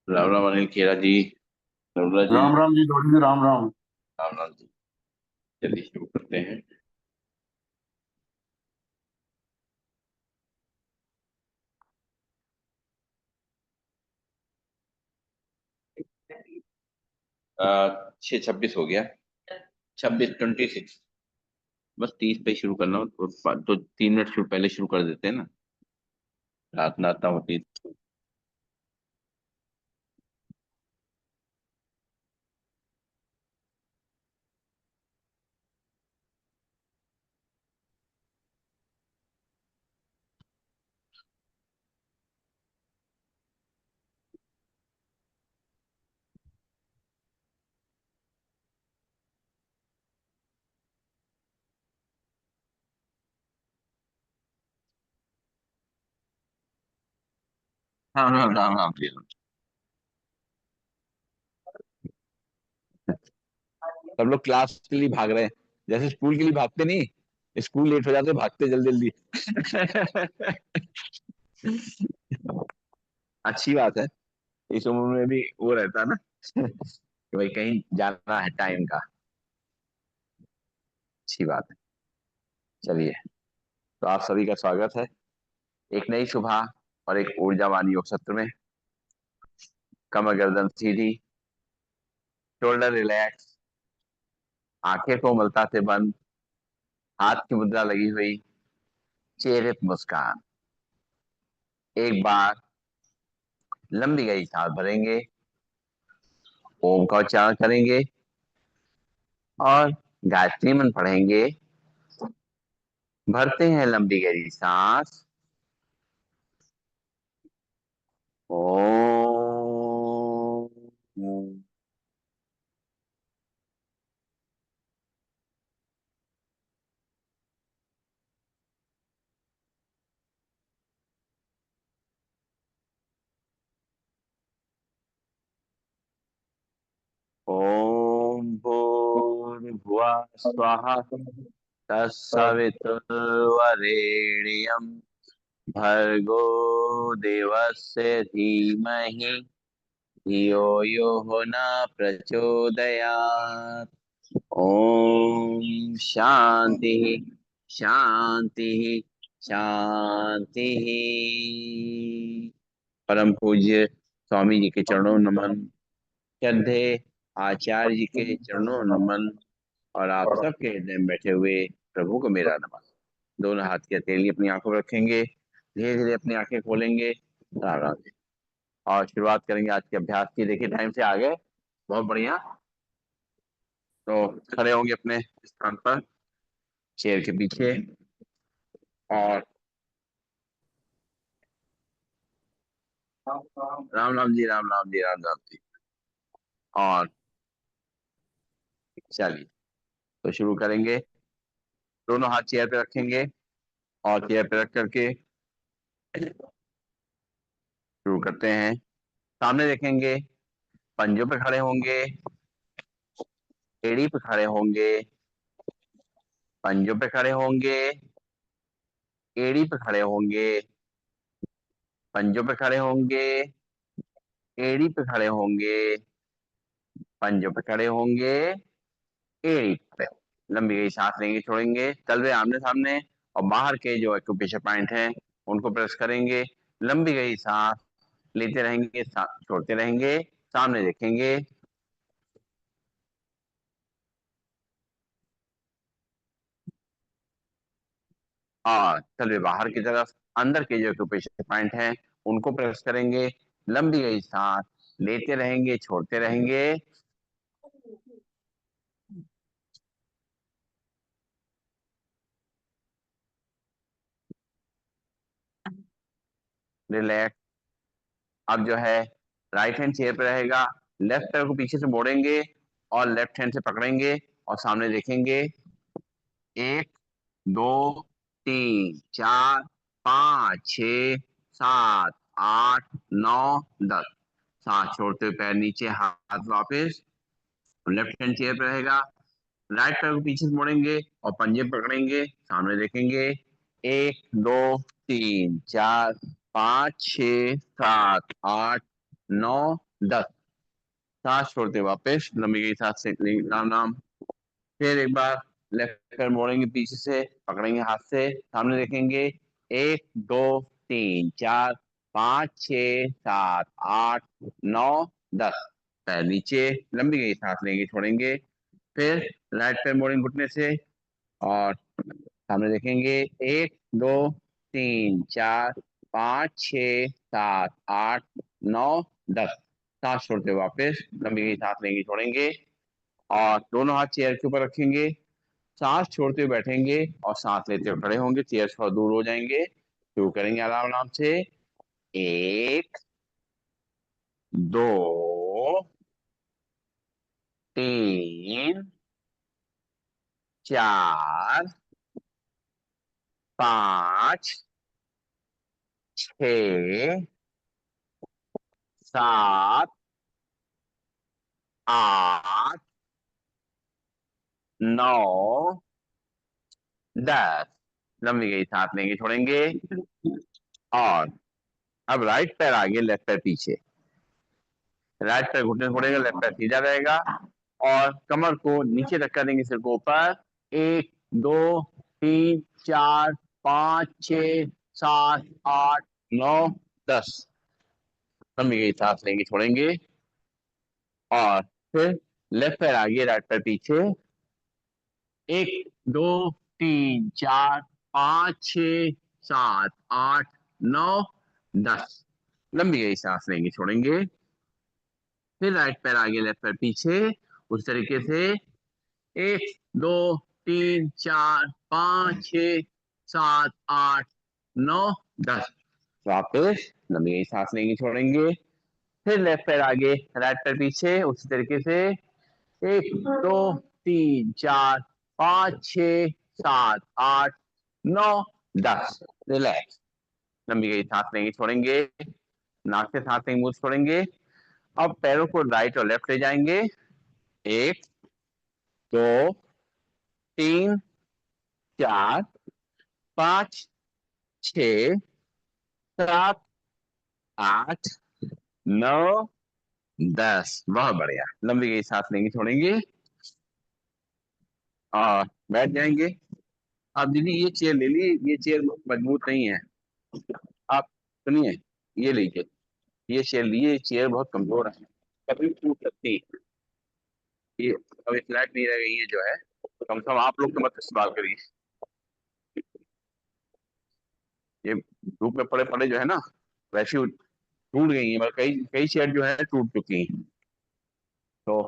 राम राम अनिल खेरा जी। नर्मला जी। राम राम जी, जोड़ी जी, राम राम। राम राम जी। चलिए शुरू करते हैं। 6:26 हो गया। 26:26। बस 30 पे शुरू करना हो तो 3 मिनट शुरू पहले शुरू कर देते हैं ना। रात नाता होती। राम राम राम राम जी। सब लोग क्लास के लिए भाग रहे हैं। जैसे स्कूल के लिए भागते नहीं, स्कूल लेट हो जाते भागते जल्दी जल्दी। अच्छी बात है। इस उम्र में भी वो रहता है ना कि भाई कहीं जाना है टाइम का। अच्छी बात है। चलिए, तो आप सभी का स्वागत है एक नई सुबह और एक ऊर्जावान योग सत्र में। कमर गर्दन सीधी, शोल्डर रिलैक्स, आंखें कोमलता से बंद, हाथ की मुद्रा लगी हुई, चेहरे पर मुस्कान। एक बार लंबी गहरी सांस भरेंगे, ओम का उच्चारण करेंगे और गायत्री मंत्र पढ़ेंगे। भरते हैं लंबी गहरी सांस। ओम। ओम भूर्भुवः स्वः तत्सवितुर्वरेण्यं भर्गो देवस्य धीमहि धियो यो न प्रचोदयात्। ओम शांति शांति शांति। परम पूज्य स्वामी जी के चरणों नमन। श्रद्धे आचार्य जी के चरणों नमन। और आप सबके हृदय में बैठे हुए प्रभु को मेरा नमन। दोनों हाथ की हथेली अपनी आंखों पर रखेंगे, धीरे धीरे अपनी आंखें खोलेंगे। राम राम जी। और शुरुआत करेंगे आज के अभ्यास की। देखिए टाइम से आगे, बहुत बढ़िया। तो खड़े होंगे अपने स्थान पर, चेयर के पीछे। और राम राम जी, राम राम जी, राम राम जी। और चलिए, तो शुरू करेंगे। दोनों हाथ चेयर पे रखेंगे और चेयर पे रख करके शुरू करते हैं। सामने देखेंगे, पंजों पे खड़े होंगे, एड़ी पे खड़े होंगे, पंजों पे खड़े होंगे, एड़ी पे खड़े होंगे, पंजों पे खड़े होंगे, एड़ी पे खड़े होंगे, पंजों पे खड़े होंगे, एड़ी पे। लंबी गई सांस लेंगे, छोड़ेंगे, तलवे आमने सामने। और बाहर के जो एक्यूप्रेशर पॉइंट हैं उनको प्रेस करेंगे। लंबी गई सांस लेते रहेंगे, छोड़ते रहेंगे, सामने देखेंगे। और तलवे बाहर की तरफ, अंदर के जो एक्यूप्रेशर पॉइंट हैं उनको प्रेस करेंगे। लंबी गई सांस लेते रहेंगे, छोड़ते रहेंगे। रिलैक्स। अब जो है, राइट हैंड चेयर पे रहेगा, लेफ्ट पैर को पीछे से मोड़ेंगे और लेफ्ट हैंड से पकड़ेंगे और सामने देखेंगे। 1, 2, 3, 4, 5, 6, 7, 8, 9, 10। सांस छोड़ते हुए पैर नीचे, हाथ वापस। लेफ्ट हैंड चेयर पे रहेगा, राइट पैर को पीछे से मोड़ेंगे और पंजे पकड़ेंगे, सामने देखेंगे। 1, 2, 3, 4, 5, 6, 7, 8, 9, 10। सांस छोड़ते वापस लंबी गई सांस से राम नाम। फिर एक बार लेफ्ट पैर मोड़ेंगे पीछे से, पकड़ेंगे हाथ से, सामने देखेंगे। 1 2 3 4 5 6 7 8 9 10। पैर नीचे, लंबी गई सांस लेंगे, छोड़ेंगे। फिर राइट पैर मोड़ेंगे घुटने से और सामने देखेंगे। 1 2 3 4 5 6 7 8 9 10। सांस छोड़ते वापस लंबी गई सांस लेंगे, छोड़ेंगे और दोनों हाथ चेयर के ऊपर रखेंगे। सांस छोड़ते हुए बैठेंगे और सांस लेते हुए खड़े होंगे। चेयर थोड़ा दूर हो जाएंगे। शुरू करेंगे आराम आराम से। 1 2 3 4 5 6 7 8 9 10। लंबी गई सांस लेंगे, छोड़ेंगे और अब राइट पैर आगे, लेफ्ट पैर पीछे। राइट पैर घुटने छोड़ेगा, लेफ्ट पैर सीधा रहेगा और कमर को नीचे धक्का देंगे सिर को ऊपर। 1 2 3 4 5 6 7 8 9 10। लंबी गई सांस लेंगे, छोड़ेंगे और फिर लेफ्ट पैर आगे, राइट पैर पीछे। 1 2 3 4 5 6 7 8 9 10। लंबी गई सांस लेंगे, छोड़ेंगे। फिर राइट पैर आगे, लेफ्ट पैर पीछे, उस तरीके से। 1 2 3 4 5 6 7 8 9 10। वापस लंबी गई सांस लेंगे, छोड़ेंगे। फिर लेफ्ट पैर आगे, राइट पैर पीछे, उसी तरीके से। 1 2 3 4 5 6 7 8 9 10। रिलैक्स। लंबी गई सांस लेंगे, छोड़ेंगे। नाक से सांस लेंगे, मुंह से छोड़ेंगे। अब पैरों को राइट और लेफ्ट ले जाएंगे। 1 2 3 4 5 6 7 8 9 10। बहुत बढ़िया। लंबी गई सांस लेंगे, छोड़ेंगे और बैठ जाएंगे। अब दीदी ये चेयर ले ली, ये चेयर मजबूत नहीं है। आप सुनिए, ये लीजिए, ये चेयर लिए, ये चेयर बहुत कमजोर है, कभी टूट सकती है। ये अभी फ्लैट नहीं रह गई है जो है, कम से कम आप लोग तो मत इस्तेमाल करिए। ये धूप में पड़े पड़े जो है ना, वैसी टूट गई है, मतलब कई कई चेयर जो है टूट चुकी हैं। तो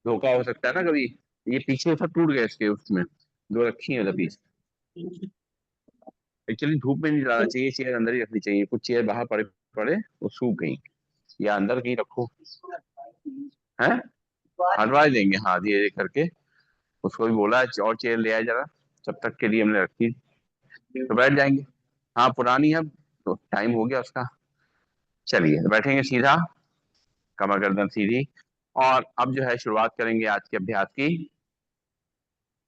धोखा हो सकता है ना कभी। ये पीछे सब टूट गए इसके, उसमें जो रखी है पीछे। एक्चुअली धूप में नहीं डालना चाहिए, चेयर अंदर ही रखनी चाहिए। कुछ चेयर बाहर पड़े पड़े वो सूख गई, या अंदर कहीं रखो। है, हटवा देंगे, हाँ धीरे धीरे करके। उसको भी बोला है और चेयर ले आए जरा, तब तक के लिए हमने रखी। तो बैठ जाएंगे। हाँ पुरानी है, तो टाइम हो गया उसका। चलिए बैठेंगे सीधा, कमर गर्दन सीधी। और अब जो है शुरुआत करेंगे आज के अभ्यास की।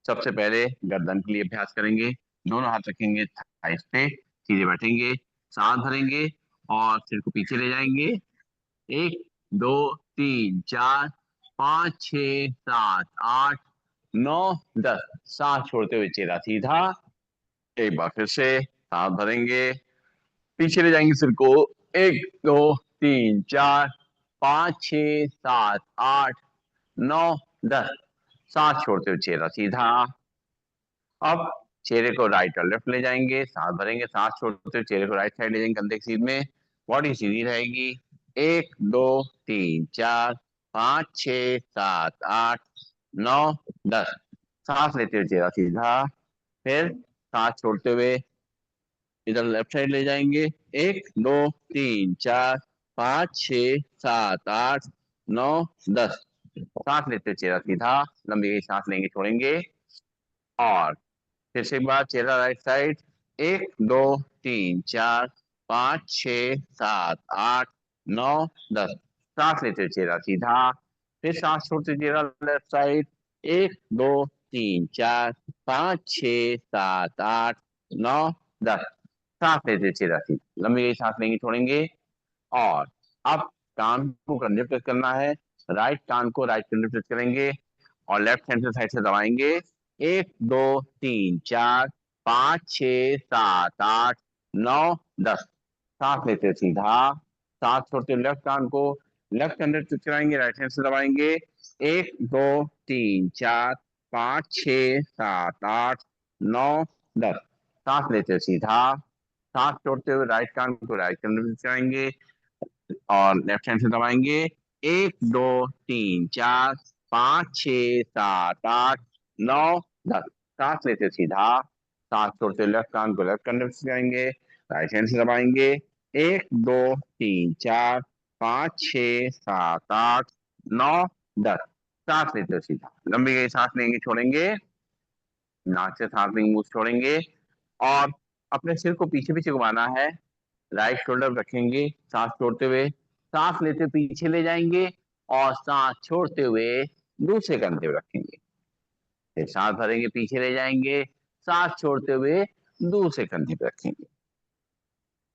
सबसे पहले गर्दन के लिए अभ्यास करेंगे। दोनों हाथ रखेंगे थाइस पे, सीधे बैठेंगे, सांस भरेंगे और सिर को पीछे ले जाएंगे। 1 2 3 4 5 6 7 8 9 10। सांस छोड़ते हुए चेहरा सीधा। एक बार फिर से सांस भरेंगे, पीछे ले जाएंगे सिर को। 1 2 3 4 5 6 7 8 9 10। सांस छोड़ते हुए चेहरा सीधा। अब चेहरे को राइट और लेफ्ट ले जाएंगे, सांस भरेंगे, सांस छोड़ते हुए चेहरे को राइट साइड ले जाएंगे, कंधे की सीध में। बॉडी सीधी रहेगी। 1 2 3 4 5 6 7 8 9 10। सांस लेते हुए चेहरा सीधा। फिर सांस छोड़ते हुए इधर लेफ्ट साइड ले जाएंगे। 1 2 3 4 5 6 7 8 9 10। सांस लेते हुए चेहरा सीधा, लंबी गई सांस लेंगे, छोड़ेंगे और फिर से एक बार चेहरा राइट साइड। 1 2 3 4 5 6 7 8 9 10। सांस लेते हुए चेहरा सीधा। फिर सांस छोड़ते हुए चेहरा लेफ्ट साइड। 1 2 3 4 5 6 7 8 9 10। सांस लेते हुए चेहरा सीधा, लंबी गई सांस लेंगे, छोड़ेंगे और अब कान को कंधे पे टच करना है, राइट कान को राइट कंधे पे टच करेंगे और लेफ्ट हैंड से साइड से दबाएंगे। 1 2 3 4 5 6 7 8 9 10। सांस लेते सीधा, सांस छोड़ते लेफ्ट कान को लेफ्ट हैंड से टच कराएंगे, राइट हैंड से दबाएंगे। 1 2 3 4 5 6 7 8 9 10। सांस लेते सीधा, सांस छोड़ते हुए राइट कान को राइट हैंड से टच कराएंगे और लेफ्ट हैंड से दबाएंगे। 1 2 3 4 5 6 7 8 9 10। सांस लेते सीधा, सांस छोड़ते लेफ्ट कान को लेफ्ट हैंड से दबाएंगे, राइट हैंड से दबाएंगे। 1 2 3 4 5 6 7 8 9 10। सांस लेते सीधा, लंबी गई सांस लेंगे, छोड़ेंगे, नाक से सांस लेंगे, मुंह से छोड़ेंगे और अपने सिर को पीछे पीछे घुमाना है। राइट शोल्डर रखेंगे, सांस छोड़ते हुए, सांस लेते पीछे ले जाएंगे और सांस छोड़ते हुए दूसरे कंधे पे रखेंगे। फिर सांस भरेंगे, पीछे ले जाएंगे, सांस छोड़ते हुए दूसरे कंधे पे रखेंगे।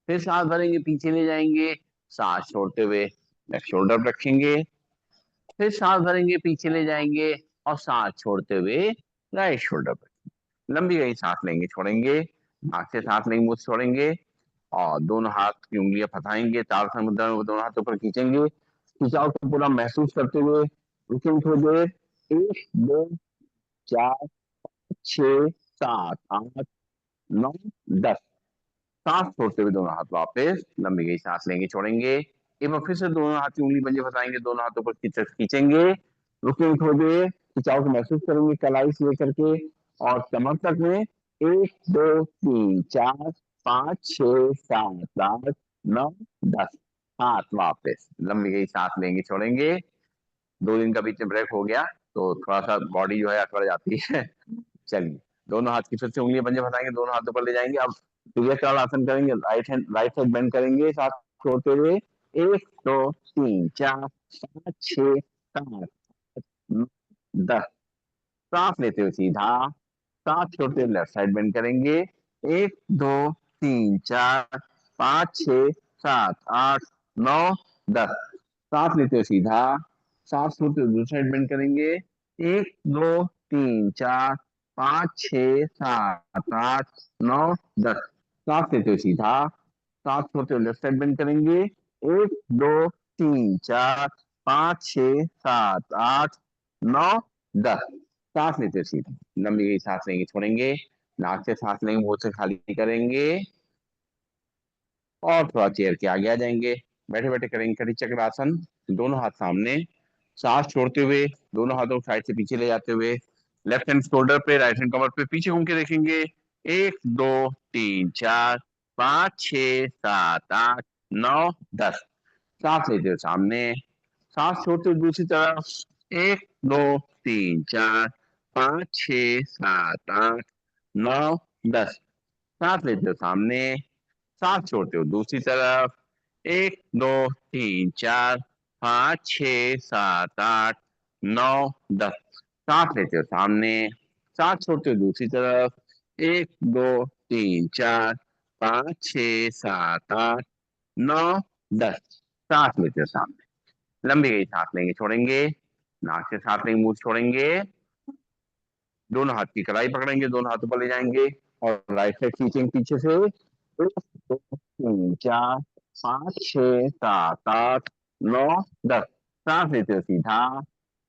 फिर सांस भरेंगे, पीछे ले जाएंगे, सांस छोड़ते हुए लेफ्ट शोल्डर पे रखेंगे। फिर सांस भरेंगे, पीछे ले जाएंगे और सांस छोड़ते हुए राइट शोल्डर पे। लंबी गई सांस लेंगे, छोड़ेंगे, नाक से सांस लेंगे, मुंह से छोड़ेंगे और दोनों हाथ की उंगलियां फंसाएंगे, तारसम मुद्रा में दोनों हाथ ऊपर खींचेंगे, खिंचाव को पूरा महसूस करते हुए रुकेंगे थोड़ी देर। 1 2 4 6 7 8 9 10। सांस छोड़ते हुए दोनों हाथ वापस, लंबी गई सांस लेंगे, छोड़ेंगे, एक बार फिर से दोनों हाथ की उंगली पंजे फंसाएंगे, दोनों हाथों पर खींचेंगे, रुकेंगे थोड़ी देर, खिंचाव को महसूस करेंगे कलाई से लेकर के और कमर तक में। 1 2 3 4 5 6 7 8 9 10। हाथ वापस, लंबी गई सांस लेंगे, छोड़ेंगे। 2 दिन का बीच में ब्रेक हो गया तो थोड़ा सा बॉडी जो है अकड़ जाती है। चलिए, दोनों हाथ की फिर से उंगलियां पंजे फंसाएंगे, दोनों हाथों पर ले जाएंगे। अब सूर्यकाल आसन करेंगे, राइट साइड बेंड करेंगे, साथ छोड़ते हुए। 1 2 3 4 5 6 7 8 9 10। सांस लेते हुए सीधा, सांस छोड़ते हुए लेफ्ट साइड बेंड करेंगे। 1 2 3 4 5 6 7 8 9 10। सांस लेते हुए सीधा, सांस छोड़ते हुए दूसरी साइड बेंड करेंगे। 1 2 3 4 5 6 7 8 9 10। सांस लेते हुए सीधा, सांस छोड़ते हुए लेफ्ट साइड बेंड करेंगे। 1 2 3 4 5 6 7 8 9 10। सांस लेते हुए सीधा, लंबी गई सांस लेंगे, छोड़ेंगे, नाक से सांस लेंगे, मुंह से खाली करेंगे और थोड़ा चेयर के आगे आ जाएंगे। बैठे बैठे करेंगे कटी चक्र आसन, दोनों हाथ सामने, सांस छोड़ते हुए दोनों हाथों को साइड से पीछे ले जाते हुए लेफ्ट हैंड शोल्डर पे, राइट हैंड कमर पे, पीछे घूम के देखेंगे। 1 2 3 4 5 6 7 8 9 10। सांस लेते हुए सामने, सांस छोड़ते हुए दूसरी तरफ। 1 2 3 4 5 6 7 8 9 10। सांस लेते हुए सामने, सांस छोड़ते हुए दूसरी तरफ। 1 2 3 4 5 6 7 8 9 10। सांस लेते हुए सामने, सांस छोड़ते हुए दूसरी तरफ। 1 2 3 4 5 6 7 8 9 10। सांस लेते हुए सामने, लंबी गई सांस लेंगे, छोड़ेंगे, नाक से सांस लेंगे, मुंह से छोड़ेंगे, दोनों हाथ की कलाई पकड़ेंगे, दोनों हाथों पर ले जाएंगे और राइट साइड खींचेंगे पीछे से। 1 2 3 4 5 6 7 8 9 10। सांस लेते हो सीधा,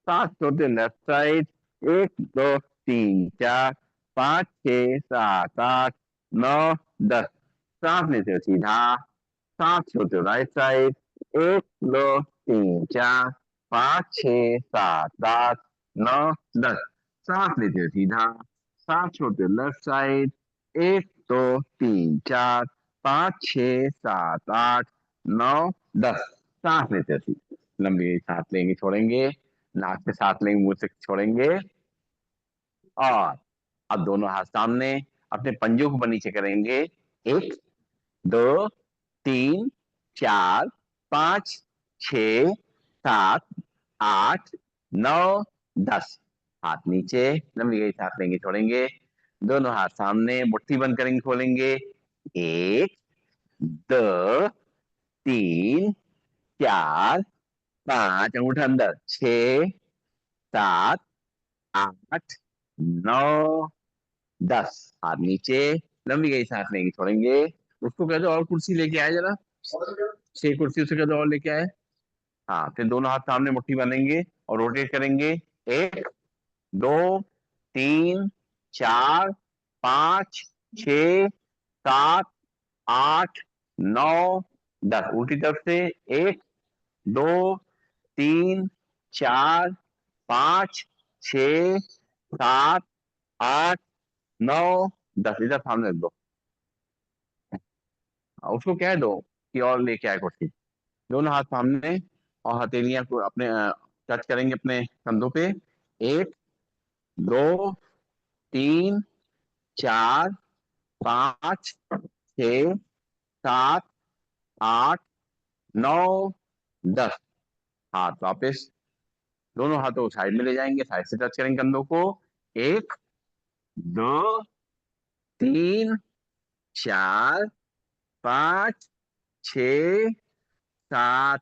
सांस छोड़ते लेफ्ट साइड। 1 2 3 4 5 6 7 8 9 10। सांस लेते हो सीधा, सांस छोड़ते हो राइट साइड। 1 2 3 4 5 6 7 8 9 10। सांस लेते हो सीधा, सांस छोड़ते हो लेफ्ट साइड। 1 2 3 4 5 6 7 8 9 10। सांस लेते हो सीधा, लंबी सांस लेंगे, छोड़ेंगे, नाक से सांस लेंगे, मुंह से छोड़ेंगे और अब दोनों हाथ सामने, अपने पंजों को नीचे करेंगे। 1 2 3 4 5 6 7 8 9 10। हाथ नीचे, लंबी गई सांस लेंगे, छोड़ेंगे, दोनों हाथ सामने, मुट्ठी बंद करेंगे, खोलेंगे। 1 2 3 4 5 अंगूठा अंदर, 6 7 8 9 10, हाथ नीचे, लंबी गई सांस लेंगे छोड़ेंगे। उसको कह दो और कुर्सी लेके आए जरा, 6 कुर्सी उसे कह दो और लेके आए। हाँ, फिर दोनों हाथ सामने मुट्ठी बांधेंगे और रोटेट करेंगे। 1 2 3 4 5 6 7 8 9 10, उल्टी तरफ से। 1 2 3 4 5 6 7 8 9 10, इधर सामने रख दो। उसको कह दो कि और लेके आए कुर्सी। दोनों हाथ सामने और हथेलियां को अपने टच करेंगे अपने कंधों पे। 1 2 3 4 5 6 7 8 9 10, हाथ वापस। दोनों हाथों को साइड में ले जाएंगे, साइड से टच करेंगे कंधों को। 1 2 3 4 5 6 7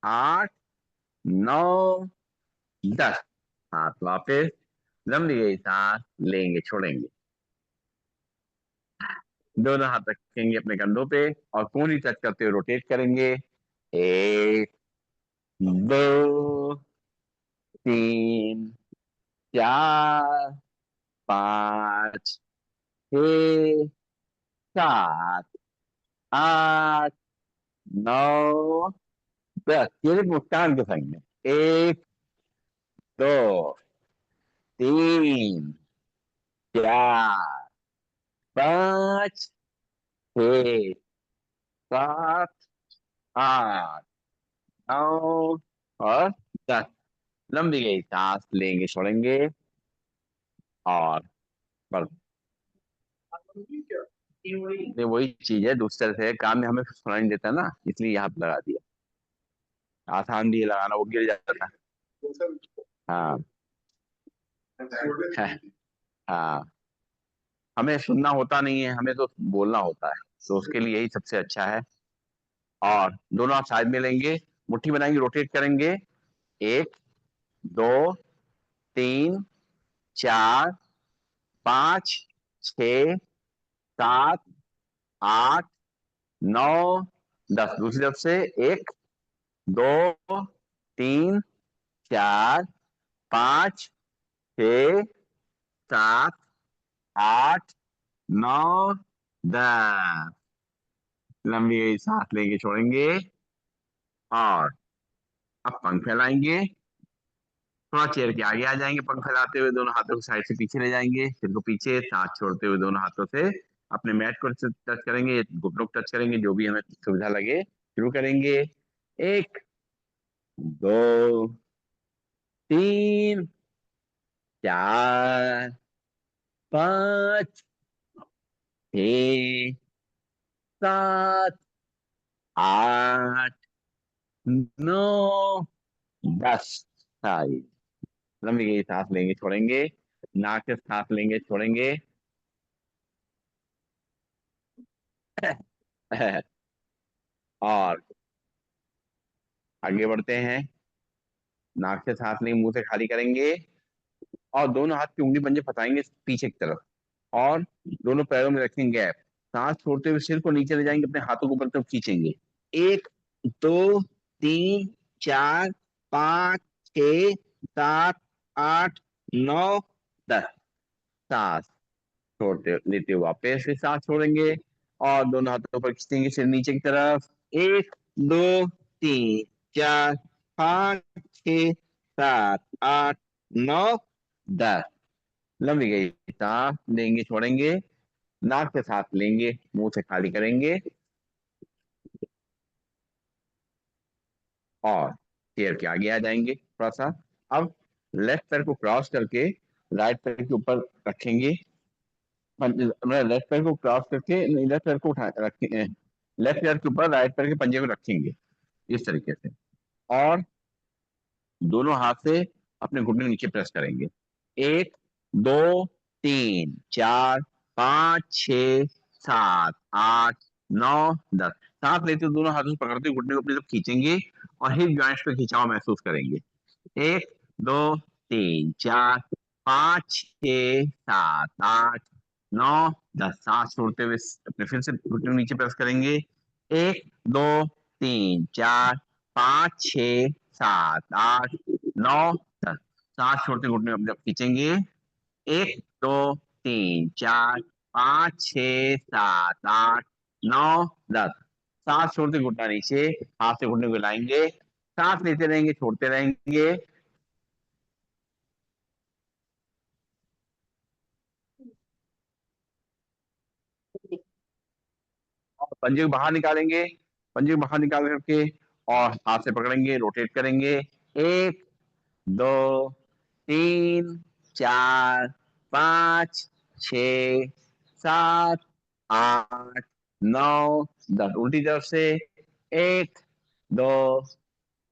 8 9 10, हाथ वापस। लंबी गई सांस लेंगे छोड़ेंगे। दोनों हाथ रखेंगे अपने कंधों पे और कोहनी टच करते हुए रोटेट करेंगे। 1 2 3 4 5 6 7 8 9 10, ये मुस्कान के संग में। 1 2 3 4 5 6 7 8 9 और 10, लंबी गई सांस लेंगे छोड़ेंगे। और बस ये वही चीज है, दूसरी तरह से काम में हमें सुनाई नहीं देता ना, इसलिए यहाँ पे लगा दिया। आसान भी है लगाना, वो गिर जाता है। हाँ है, हाँ, हमें सुनना होता नहीं है, हमें तो बोलना होता है, तो उसके लिए यही सबसे अच्छा है। और दोनों हाथ साइड में लेंगे, मुट्ठी बनाएंगे, रोटेट करेंगे। 1 2 3 4 5 6 7 8 9 10, दूसरी तरफ से। 1 2 3 4 5 6 7 8 9 10, लंबी सांस लेंगे छोड़ेंगे। और अब पंख फैलाएंगे, थोड़ा चेयर के आगे आ जाएंगे, पंख फैलाते हुए दोनों हाथों को साइड से पीछे ले जाएंगे, सिर को पीछे, सांस छोड़ते हुए दोनों हाथों से अपने मैट को टच करेंगे, घुटनों को टच करेंगे, जो भी हमें सुविधा लगे। शुरू करेंगे। 1 2 3 4 5 6 7 8 9 10, सारी लंबी गई सांस लेंगे छोड़ेंगे। नाक से सांस लेंगे छोड़ेंगे। और आगे बढ़ते हैं। नाक से सांस लेंगे, मुंह से खाली करेंगे और दोनों हाथ की उंगली पंजे फंसाएंगे पीछे की तरफ और दोनों पैरों में रखेंगे गैप। सांस छोड़ते हुए सिर को नीचे ले जाएंगे, अपने हाथों को ऊपर तरफ खींचेंगे। 1 2 3 4 5 6 7 8 9 10, सांस छोड़ते लेते हुए वापस फिर सांस छोड़ेंगे और दोनों हाथों पर खींचेंगे सिर नीचे की तरफ। 1 2 3 4 5 6 7 8 9 10, लंबी गई सांस लेंगे छोड़ेंगे। नाक से सांस लेंगे, मुंह से खाली करेंगे और चेयर के आगे आ जाएंगे थोड़ा सा। अब लेफ्ट पैर को क्रॉस करके राइट पैर के ऊपर रखेंगे। लेफ्ट पैर को क्रॉस करके लेफ्ट पैर को उठा रखें, लेफ्ट पैर के ऊपर राइट पैर के पंजे को रखेंगे इस तरीके से। और दोनों हाथ से अपने घुटने नीचे प्रेस करेंगे। 1 2 3 4 5 6 7 8 9 10, सांस लेते हुए दोनों हाथों से पकड़ते हुए घुटने को अपनी तरफ खींचेंगे और हिप जॉइंट्स पे खिंचाव महसूस करेंगे। 1 2 3 4 5 6 7 8 9 10। सांस छोड़ते हुए अपने फिर से घुटने को नीचे प्रेस करेंगे। 1 2 3 4 5 6 7 8 9 10। सांस छोड़ते हुए घुटने को अपने तरफ खींचेंगे। 1 2 3 4 5 6 7 8 9 10। सांस छोड़ते घुटना नीचे, हाथ से घुटने को हिलाएंगे, सांस लेते रहेंगे, छोड़ते रहेंगे। और पंजे को बाहर निकालेंगे, पंजे को बाहर निकाल करके और हाथ से पकड़ेंगे, रोटेट करेंगे। 1 2 3 4 5 6 7 8 9 10। उल्टी तरफ से 1 2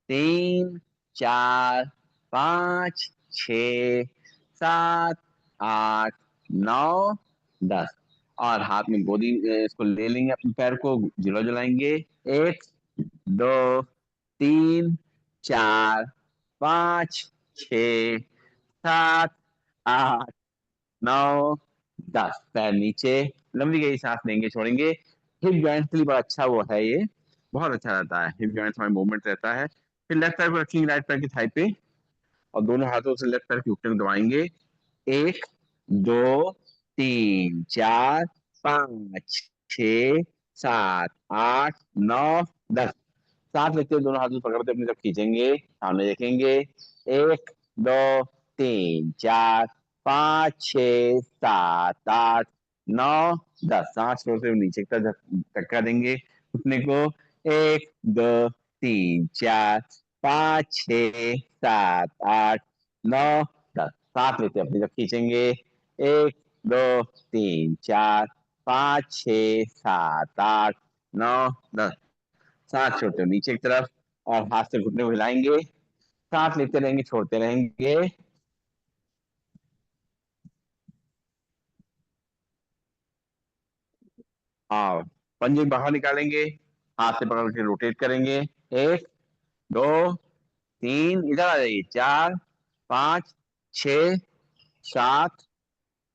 3 4 5 6 7 8 9 10। और हाथ में गोदी इसको ले लेंगे, अपने पैर को झुला झुलाएंगे। 1 2 3 4 5 6 7 8 9 10। पैर नीचे, लंबी गहरी सांस लेंगे, छोड़ेंगे। हिप जॉइंट के लिए बड़ा अच्छा वो है ये, बहुत अच्छा रहता है, हिप जॉइंट में मूवमेंट रहता है। फिर लेफ्ट पैर को रखेंगे राइट पैर की थाई पे और दोनों हाथों से लेफ्ट पैर के घुटने को दबाएंगे। 1 2 3 4 5 6 7 8 9 10। सांस लेते हुए दोनों हाथों से पकड़ते अपनी तरफ खींचेंगे, सामने देखेंगे। 1 2 3 4 5 6 7 8 9 10। सांस छोड़ते हुए नीचे की तरफ धक्का देंगे घुटने को। 1 2 3 4 5 6 7 8 9 10। सांस लेते अपनी तरफ खींचेंगे। 1 2 3 4 5 6 7 8 9 10। सांस छोड़ते हुए नीचे की तरफ और हाथ से घुटने को हिलाएंगे, सांस लेते रहेंगे, छोड़ते रहेंगे। और पंजे बाहर निकालेंगे, हाथ से पकड़ के रोटेट करेंगे। 1 2 3, इधर आ जाइए। 4 5 6 7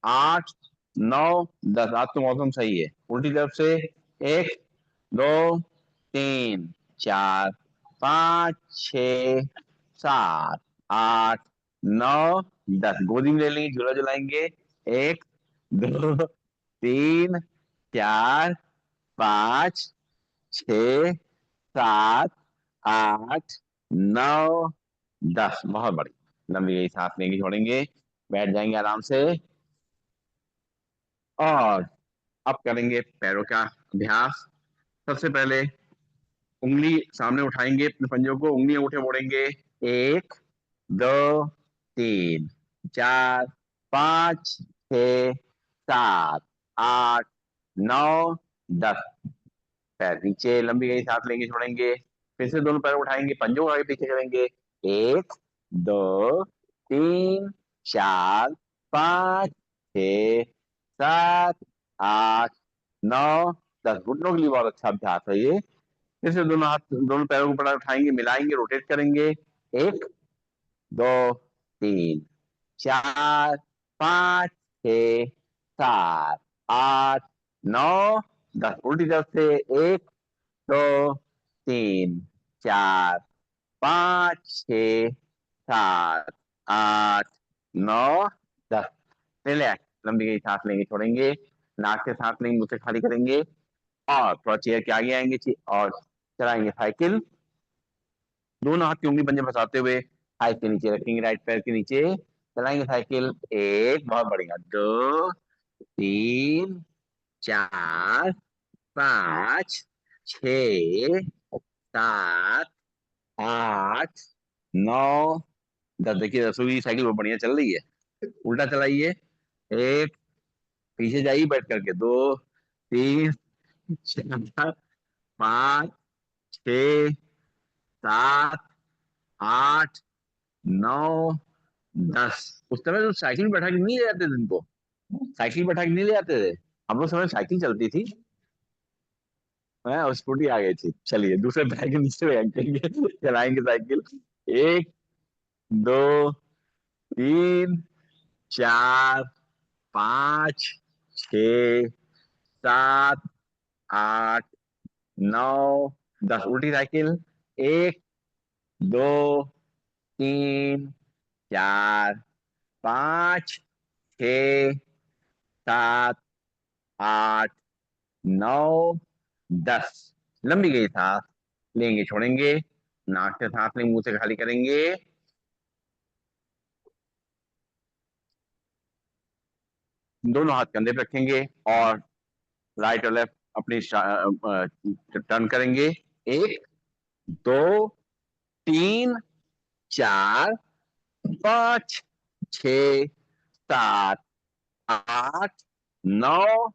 8 9 10। आज तो मौसम सही है। उल्टी तरफ से 1 2 3 4 5 6 7 8 9 10। गोदी में ले लेंगे, झूला झुलाएंगे। 1 2 3 4 5 6 7 8 9 10। बहुत बढ़िया, लंबी गई सांस लेंगे, छोड़ेंगे, बैठ जाएंगे आराम से। और अब करेंगे पैरों का अभ्यास। सबसे पहले उंगली सामने उठाएंगे, अपने पंजों को उंगलियां उठे मोड़ेंगे। 1 2 3 4 5 6 7 8 9 10। पैर नीचे, लंबी गई सांस लेंगे, छोड़ेंगे। फिर से दोनों पैर उठाएंगे, पंजों को आगे पीछे करेंगे। 1 2 3 4 5 6 7 8 9 10। घुटनों के लिए बहुत अच्छा अभ्यास है ये। फिर से दोनों हाथ, दोनों पैरों को ऊपर उठाएंगे, मिलाएंगे, रोटेट करेंगे। 1 2 3 4 5 6 7 8 9 10। उल्टी तरफ से 1 2 3 4 5 6 7 8 9 10। रिलैक्स, लंबी गई सांस लेंगे, छोड़ेंगे, नाक से सांस लेंगे, मुंह से खाली करेंगे और थोड़ा चेयर के आगे आएंगे और चलाएंगे साइकिल। दोनों हाथ की उंगली पंजे फंसाते हुए हाथ के नीचे रखेंगे, राइट पैर के नीचे चलाएंगे साइकिल। 1 बहुत बढ़िया, 2 3 4 5 6 7 8 9 10। देखिए रसोई की साइकिल बहुत बढ़िया चल रही है। उल्टा चलाइए। 1, पीछे जाइए बैठ करके। 2 3 4 5 6 7 8 9 10। उस समय तो साइकिल में बैठा के नहीं ले जाते थे तुमको, साइकिल बैठा के नहीं ले जाते थे। हम लोग समय साइकिल चलती थी। है, स्कूटी आ गई थी। चलिए दूसरे पैर के नीचे रखेंगे, चलाएंगे साइकिल। एक, दो, तीन, चार, पाँच, छ, सात, आठ, नौ, 10, उल्टी साइकिल। एक, दो, तीन, चार, पाँच, छ, सात, आठ, नौ, 10। लंबी गई सांस, लेंगे छोड़ेंगे, नाक से सांस लेंगे, मुंह से खाली करेंगे। दोनों हाथ कंधे पे रखेंगे और राइट और लेफ्ट अपनी टर्न करेंगे। एक, दो, तीन, चार, पाँच, छ, सात, आठ, नौ,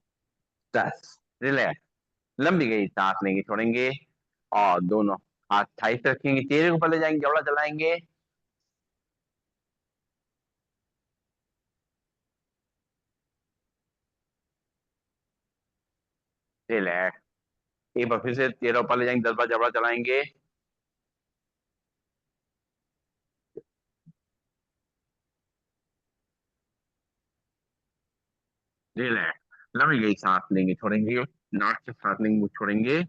10। रिलैक्स। लंबी गई सांस लेंगे छोड़ेंगे और दोनों हाथ थाई पे रखेंगे, चेहरे को ऊपर ले जाएंगे, जबड़ा चलाएंगे। रिलैक्स। एक बार फिर से चेहरा ऊपर ले जाएंगे, 10 बार जबड़ा चलाएंगे। रिलैक्स। लंबी गई सांस लेंगे छोड़ेंगे, नाक से सांस लेंगे, मुंह छोड़ेंगे।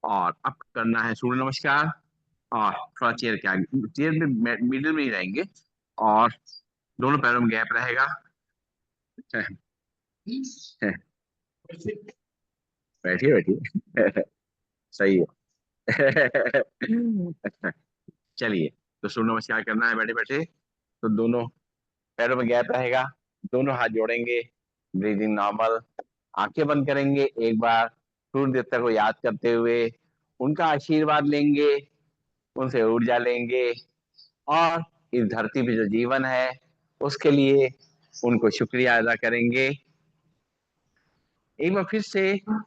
और अब करना है सूर्य नमस्कार। और थोड़ा चेयर के आगे, चेयर में मिडिल में ही रहेंगे और दोनों पैरों में गैप रहेगा। बैठिए बैठिए। सही है। चलिए, तो सूर्य नमस्कार करना है बैठे बैठे। तो दोनों पैरों में गैप रहेगा, दोनों हाथ जोड़ेंगे, ब्रीदिंग नॉर्मल। आंखें बंद करेंगे, एक बार सूर्य देवता को याद करते हुए उनका आशीर्वाद लेंगे, उनसे ऊर्जा लेंगे और इस धरती पे जो जीवन है उसके लिए उनको शुक्रिया अदा करेंगे। एक बार फिर से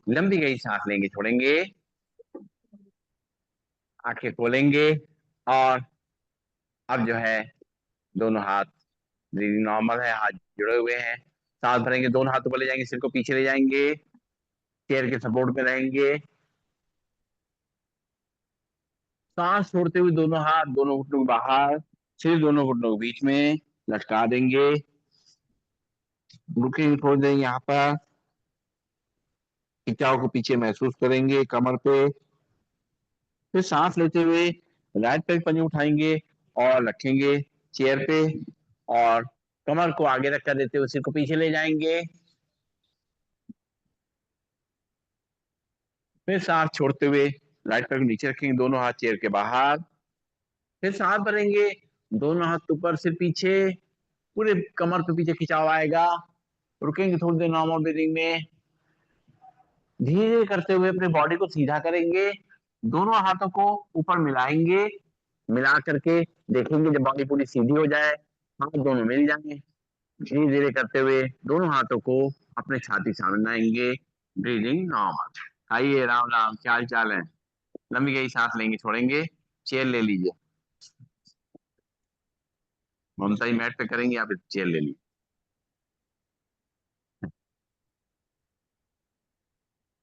लंबी गई सांस लेंगे छोड़ेंगे, आंखें खोलेंगे और अब जो है दोनों हाथ, ब्रीदिंग नॉर्मल है, हाथ जुड़े हुए हैं। सांस भरेंगे, दोनों हाथ ऊपर ले जाएंगे, सिर को पीछे ले जाएंगे, चेयर के सपोर्ट में रहेंगे। सांस छोड़ते हुए दोनों हाथ दोनों घुटनों के बाहर, सिर दोनों घुटनों के बीच में लटका देंगे। रुकेंगे थोड़ी देर यहाँ पर, खिंचाव को पीछे महसूस करेंगे कमर पे। फिर सांस लेते हुए राइट पैर पंजे उठाएंगे और रखेंगे चेयर पे और कमर को आगे रख कर देते हुए सिर को पीछे ले जाएंगे। फिर सांस छोड़ते हुए राइट पैर को नीचे रखेंगे, दोनों हाथ चेयर के बाहर। फिर सांस भरेंगे, दोनों हाथ ऊपर सिर पीछे, पूरे कमर पे पीछे खिंचाव आएगा। रुकेंगे थोड़ी देर नॉर्मल ब्रीदिंग में, धीरे धीरे करते हुए अपने बॉडी को सीधा करेंगे, दोनों हाथों को ऊपर मिलाएंगे। मिला करके देखेंगे जब बॉडी पूरी सीधी हो जाए, हाथ दोनों मिल जाएंगे। धीरे धीरे करते हुए दोनों हाथों को अपने छाती सामने लाएंगे, ब्रीदिंग नॉर्मल। आइए, राम राम, क्या हाल चाल है। लंबी गई सांस लेंगे छोड़ेंगे, चेयर ले लीजिए। ममता ही मैट पे करेंगे, आप चेयर ले लीजिए।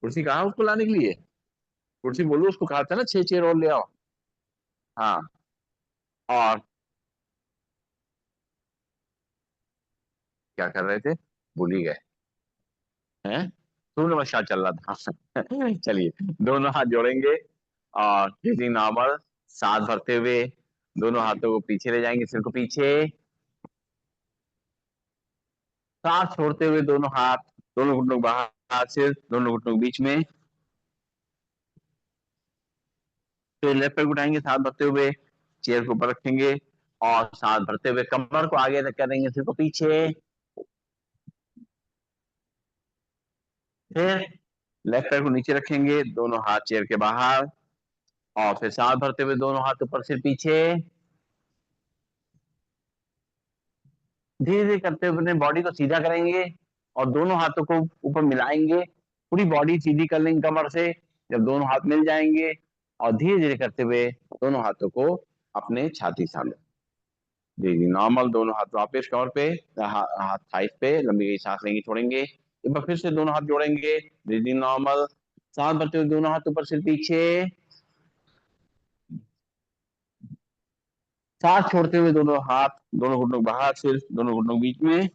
कुर्सी कहाँ उसको लाने के लिए, कुर्सी बोलो उसको, कहा था ना 6 चेयर और ले आओ। हाँ। और क्या कर रहे थे, भूल ही गए हैं। सूर्य नमस्कार चल रहा था। चलिए, दोनों हाथ जोड़ेंगे और ब्रीथिंग नॉर्मल, सांस भरते हुए दोनों हाथों को पीछे ले जाएंगे, सिर को पीछे। सांस छोड़ते हुए दोनों हाथ दोनों घुटनों के बाहर, सिर दोनों घुटनों के बीच में। फिर लेफ्ट पैर को उठाएंगे, सांस भरते हुए चेयर को ऊपर रखेंगे और सांस भरते हुए कमर को आगे तक करेंगे, सिर को पीछे। फिर लेफ्ट पैर को नीचे रखेंगे, दोनों हाथ चेयर के बाहर और फिर सांस भरते हुए दोनों हाथ ऊपर सिर पीछे। धीरे धीरे करते हुए अपने बॉडी को सीधा करेंगे और दोनों हाथों को ऊपर मिलाएंगे, पूरी बॉडी सीधी कर लेंगे कमर से। जब दोनों हाथ मिल जाएंगे और धीरे धीरे करते हुए दोनों हाथों को अपने छाती सामने, जी जी नॉर्मल, दोनों हाथ वापस कमर पे, हाथ थाइस पे, लंबी गई सांस लेंगे छोड़ेंगे। एक बार फिर से दोनों हाथ जोड़ेंगे, ब्रीदिंग नॉर्मल, सांस भरते हुए दोनों हाथ ऊपर, सिर पीछे। सांस छोड़ते हुए दोनों हाथ, दोनों घुटनों को बाहर, सिर दोनों घुटनों के बीच में।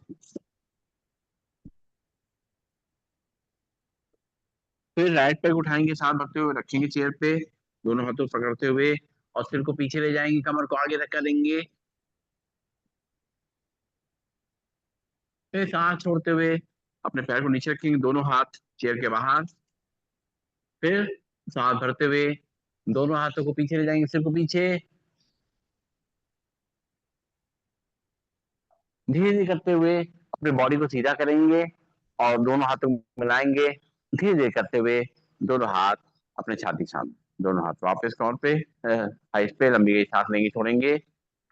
फिर राइट पैर को उठाएंगे, सांस भरते हुए रखेंगे चेयर पे, दोनों हाथों को पकड़ते हुए, और सिर को पीछे ले जाएंगे, कमर को आगे धक्का देंगे। फिर सांस छोड़ते हुए अपने पैर को नीचे रखेंगे, दोनों हाथ चेयर के बाहर। फिर सांस भरते हुए दोनों हाथों को पीछे ले जाएंगे, सिर को पीछे। धीरे धीरे करते हुए अपने बॉडी को सीधा करेंगे और दोनों हाथों को मिलाएंगे। धीरे धीरे करते हुए दोनों हाथ अपने छाती के सामने, दोनों हाथ वापस कमर पे, हाइस पे लंबी गई सांस लेंगे, छोड़ेंगे।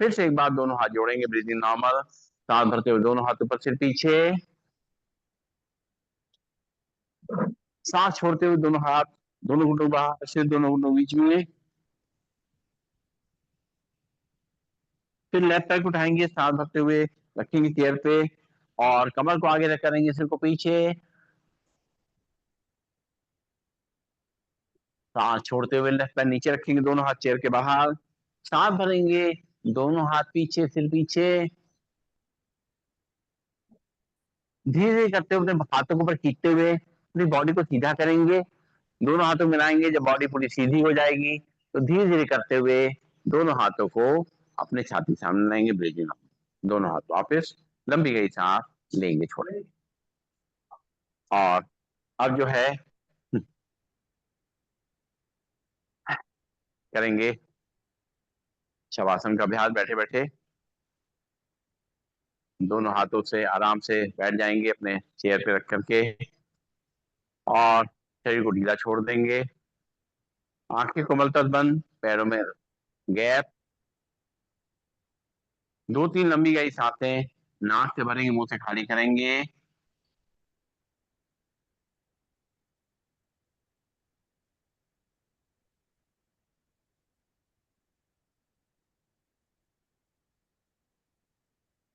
फिर से एक बार दोनों हाथ जोड़ेंगे, ब्रीदिंग नॉर्मल। सांस भरते हुए दोनों हाथ ऊपर, सिर पीछे। सांस छोड़ते हुए दोनों हाथ, दोनों घुटनों बाहर, सिर दोनों घुटनों बीच में। फिर लेफ्ट पैर को उठाएंगे, सांस भरते हुए रखेंगे चेयर पे, और कमर को आगे रख करेंगे, सिर को पीछे। सांस छोड़ते हुए लेफ्ट पैर नीचे रखेंगे, दोनों हाथ चेयर के बाहर। सांस भरेंगे, दोनों हाथ पीछे, सिर पीछे। धीरे धीरे करते हुए अपने हाथों को ऊपर खींचते हुए अपनी बॉडी को सीधा करेंगे, दोनों हाथों को मिलाएंगे। जब बॉडी पूरी सीधी हो जाएगी तो धीरे धीरे करते हुए दोनों हाथों को अपने छाती के सामने लाएंगे, ब्रीदिंग। दोनों हाथ वापस, लंबी गई सांस लेंगे, छोड़ेंगे। और अब जो है करेंगे शवासन का अभ्यास। बैठे बैठे दोनों हाथों से आराम से बैठ जाएंगे अपने चेयर पे रख करके, और शरीर को ढीला छोड़ देंगे। आंखें कोमल तक बंद, पैरों में गैप। दो तीन लंबी गई सांसें नाक से भरेंगे, मुंह से खाली करेंगे।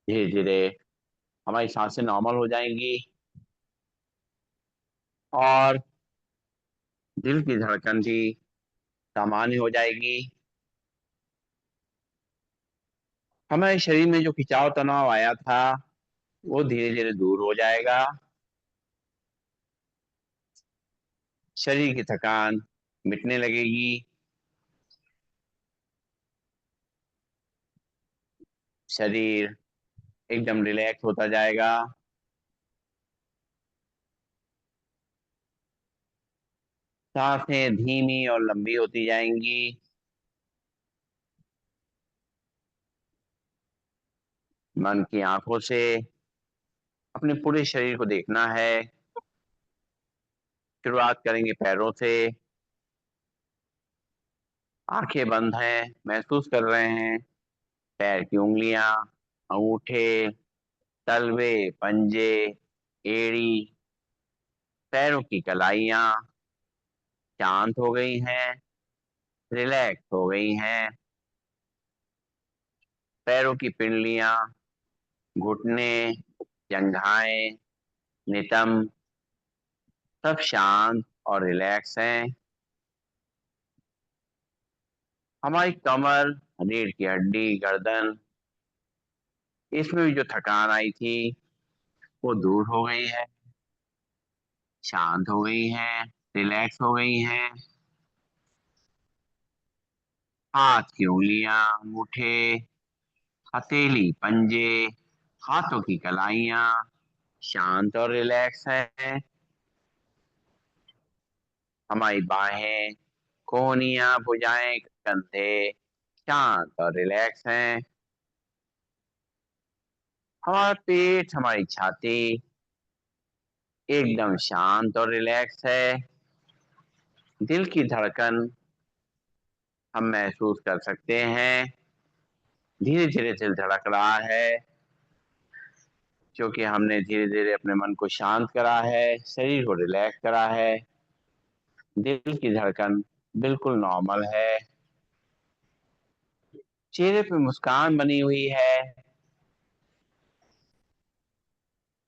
धीरे धीरे हमारी सांसें नॉर्मल हो जाएंगी, और दिल की धड़कन भी सामान्य हो जाएगी। हमारे शरीर में जो खिंचाव तनाव आया था वो धीरे धीरे दूर हो जाएगा। शरीर की थकान मिटने लगेगी। शरीर एकदम रिलैक्स होता जाएगा। सांसें धीमी और लंबी होती जाएंगी। मन की आंखों से अपने पूरे शरीर को देखना है। शुरुआत करेंगे पैरों से। आंखें बंद हैं, महसूस कर रहे हैं पैर की उंगलियां, अंगूठे, तलवे, पंजे, एड़ी, पैरों की कलाइयां शांत हो गई हैं, रिलैक्स हो गई हैं। पैरों की पिंडलियां, घुटने, जंघाएं, नितंब सब शांत और रिलैक्स हैं। हमारी कमर, रीढ़ की हड्डी, गर्दन, इसमें भी जो थकान आई थी वो दूर हो गई है, शांत हो गई है, रिलैक्स हो गई हैं। हाथ की उंगलियां, अंगूठे, हथेली, पंजे, हाथों की कलाइयां शांत और रिलैक्स है। हमारी बाहें, कोहनियां, भुजाएं, कंधे शांत और रिलैक्स हैं। हमारा पेट, हमारी छाती एकदम शांत और रिलैक्स है। दिल की धड़कन हम महसूस कर सकते हैं, धीरे धीरे दिल धड़क रहा है, क्योंकि हमने धीरे धीरे अपने मन को शांत करा है, शरीर को रिलैक्स करा है। दिल की धड़कन बिल्कुल नॉर्मल है। चेहरे पे मुस्कान बनी हुई है।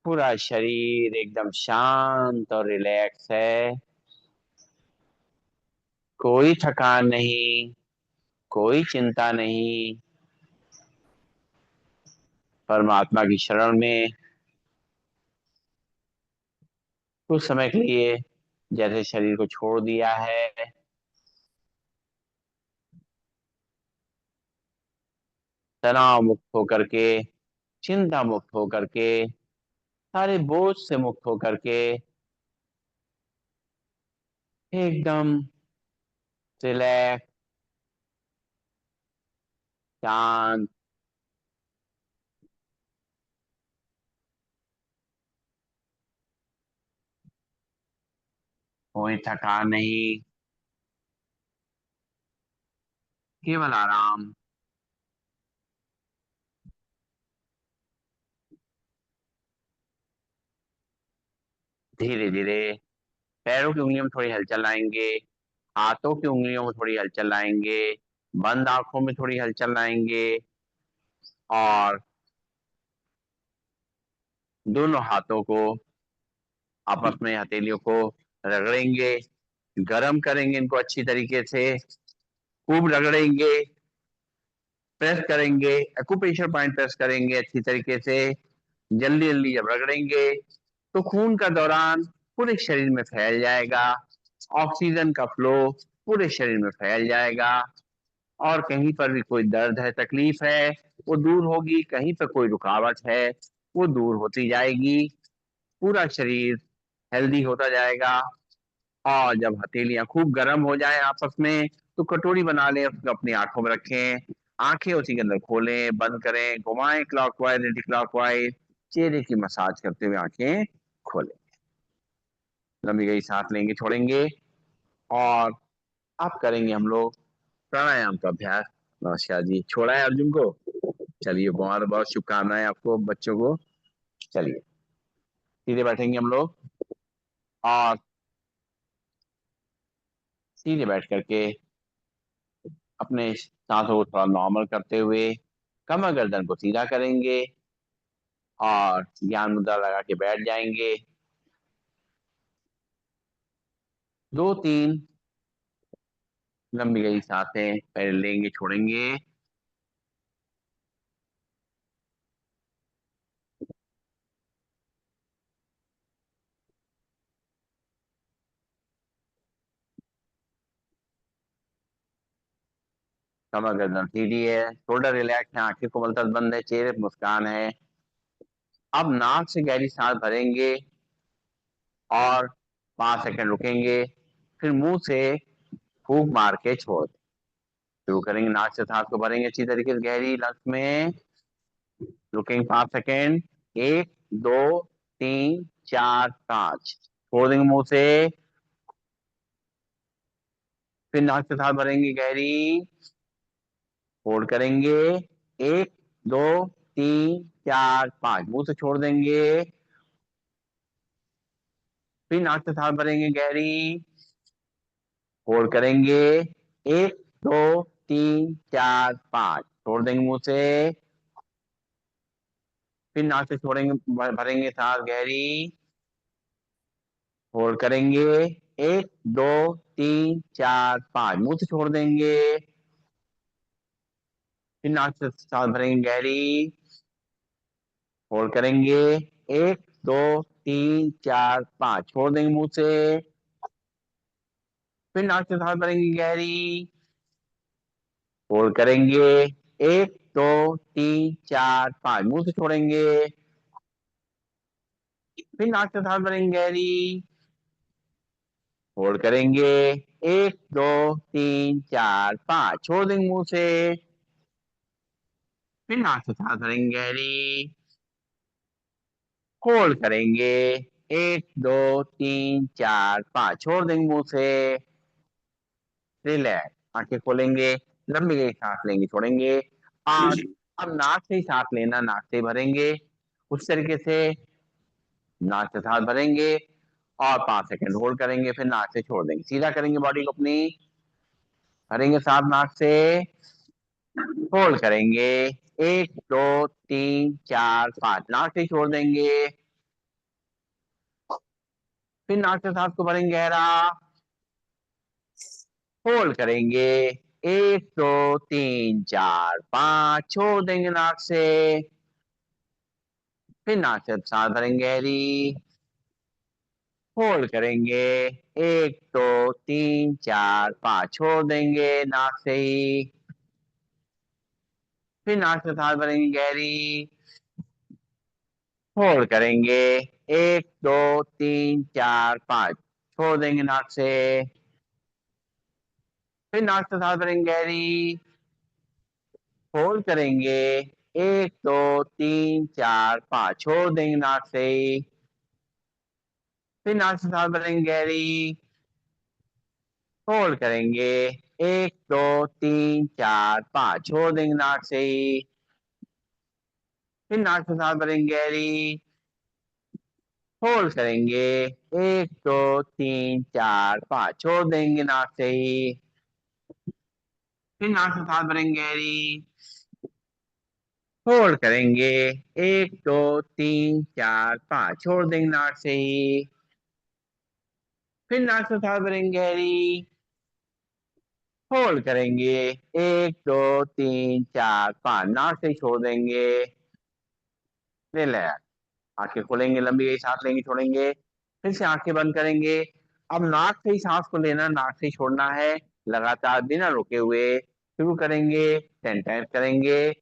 पूरा शरीर एकदम शांत और रिलैक्स है। कोई थकान नहीं, कोई चिंता नहीं, परमात्मा की शरण में कुछ समय के लिए जैसे शरीर को छोड़ दिया है, तनाव मुक्त होकर के, चिंता मुक्त होकर के, सारे बोझ से मुक्त होकर के एकदम रिलैक्स, शांत, कोई थकान नहीं, केवल आराम। धीरे धीरे पैरों की उंगलियों में थोड़ी हलचल लाएंगे, हाथों की उंगलियों में थोड़ी हलचल लाएंगे, बंद आंखों में थोड़ी हलचल लाएंगे, और दोनों हाथों को आपस में हथेलियों को रगड़ेंगे, गरम करेंगे इनको अच्छी तरीके से, खूब रगड़ेंगे, प्रेस करेंगे, एक्यूप्रेशर पॉइंट प्रेस करेंगे अच्छी तरीके से। जल्दी जल्दी जब रगड़ेंगे तो खून का दौरान पूरे शरीर में फैल जाएगा, ऑक्सीजन का फ्लो पूरे शरीर में फैल जाएगा, और कहीं पर भी कोई दर्द है, तकलीफ है, वो दूर होगी, कहीं पर कोई रुकावट है वो दूर होती जाएगी, पूरा शरीर हेल्दी होता जाएगा। और जब हथेलियां खूब गर्म हो जाए आपस में तो कटोरी बना लें, उसको अपनी आंखों में रखें, आंखें उसी के अंदर खोलें, बंद करें, घुमाएं क्लॉकवाइज एंटी क्लॉकवाइज, चेहरे की मसाज करते हुए आंखें खोलें। लंबी गई सांस लेंगे, छोड़ेंगे, और अब करेंगे हम लोग प्राणायाम का अभ्यास। नमस्कार जी, छोड़ा है अर्जुन को। चलिए, बहुत बहुत शुभकामनाएं आपको, बच्चों को। चलिए, सीधे बैठेंगे हम लोग, और सीधे बैठ करके अपने सांसों को थोड़ा नॉर्मल करते हुए कमर गर्दन को सीधा करेंगे, और ज्ञान मुद्रा लगा के बैठ जाएंगे। दो तीन लंबी गई सांसें पहले लेंगे, छोड़ेंगे, कमर गर्दन सीधी है, शोल्डर रिलैक्स है, आंखें कोमलता बंद है, चेहरे पर मुस्कान है। अब नाक से गहरी सांस भरेंगे और 5 सेकंड रुकेंगे, फिर मुंह से फूंक मार के छोड़ दें। शुरू करेंगे, नाक से सांस को भरेंगे अच्छी तरीके से गहरी लंग्स में, रुकेंगे 5 सेकंड, 1, 2, 3, 4, 5, छोड़ देंगे मुंह से, फिर नाक से सांस भरेंगे गहरी, होल्ड करेंगे, 1, 2, 3, 4, 5, मुंह से छोड़ देंगे, फिर नाक से सांस भरेंगे गहरी, होल्ड करेंगे, 1, 2, 3, 4, 5, छोड़ देंगे मुंह से, फिर नाक से छोड़ेंगे, भरेंगे सांस गहरी, होल्ड करेंगे, 1, 2, 3, 4, 5, मुंह से छोड़ देंगे, फिर नाक से सांस भरेंगे गहरी, होल्ड करेंगे, 1, 2, 3, 4, 5, छोड़ देंगे मुंह से, फिर नाक से सांस भरेंगे गहरी, होल्ड करेंगे, 1, 2, 3, 4, 5, मुंह से छोड़ेंगे, फिर नाक से सांस भरेंगे गहरी, होल्ड करेंगे, 1, 2, 3, 4, 5, छोड़ देंगे मुंह से, फिर नाक से सांस भरेंगे गहरी, होल्ड करेंगे, 1, 2, 3, 4, 5, छोड़ देंगे मुंह से, रिलैक्स, आंखें खोलेंगे, लंबी गई सांस लेंगे, छोड़ेंगे, और अब नाक से ही सांस लेना, नाक से ही भरेंगे, उस तरीके से नाक से सांस भरेंगे और 5 सेकंड होल्ड करेंगे, फिर नाक से छोड़ देंगे, सीधा करेंगे बॉडी को अपनी, भरेंगे सांस नाक से, होल्ड करेंगे, 1, 2, 3, 4, 5, नाक से ही छोड़ देंगे, फिर नाक से सांस को भरेंगे गहरा, होल्ड करेंगे। 1 2 3 4 5 छोड़ देंगे नाक से। फिर नाक से सांस भरेंगे गहरी। होल्ड करेंगे। 1 2 3 4 5 छोड़ देंगे नाक से ही। फिर नाक से सांस भरेंगे गहरी। होल्ड करेंगे। 1 2 3 4 5 छोड़ देंगे नाक से। फिर नाक से सांस भरेंगे गहरी। होल्ड करेंगे। 1 2 3 4 5 छोड़ देंगे नाक से। फिर नाक से सांस भरेंगे गहरी। होल्ड करेंगे। 1 2 3 4 5 छोड़ देंगे नाक से। फिर नाक से सांस भरेंगे गहरी। होल्ड करेंगे। 1 2 3 4 5 छोड़ देंगे नाक से ही। फिर नाक से सांस भरेंगे गहरी। होल्ड करेंगे। 1 2 3 4 5 छोड़ देंगे नाक से ही। फिर नाक से सांस भरेंगे गहरी। होल्ड करेंगे। 1 2 3 4 5 नाक से ही छोड़ देंगे। रिलैक्स। आंखें खोलेंगे, लंबी गई सांस लेंगे, छोड़ेंगे। फिर से आंखें बंद करेंगे। अब नाक से ही सांस को लेना, नाक से ही छोड़ना है। लगातार बिना रुके हुए शुरू करेंगे। 10 टाइम्स करेंगे।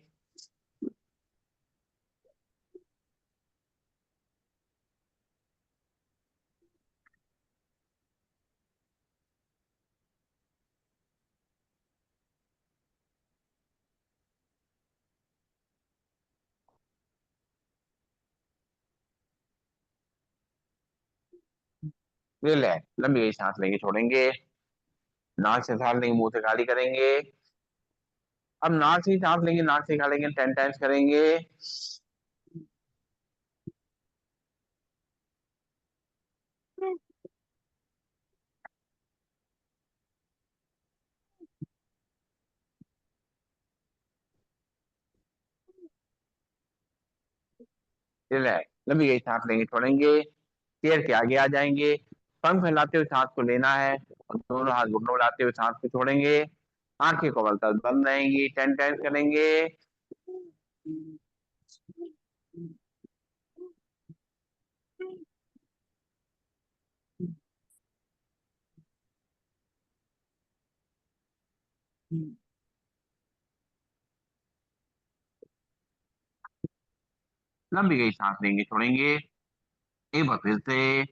रिलैक्स। लंबी गई सांस लेंगे, छोड़ेंगे। नाक से सांस लेंगे, मुंह से खाली करेंगे। अब नाक से ही सांस लेंगे, नाक से ही खाली करेंगे। 10 टाइम्स करेंगे। रिलैक्स। लंबी गई सांस लेंगे, छोड़ेंगे। चेयर के आगे आ जाएंगे। पंख फैलाते हुए सांस को लेना है और दोनों हाथ घुटनों में लाते हुए सांस को छोड़ेंगे। आंखें कमलता बंद रहेंगी। 10 टाइम्स करेंगे। लंबी गई सांस लेंगे, छोड़ेंगे। एक बार फिर से।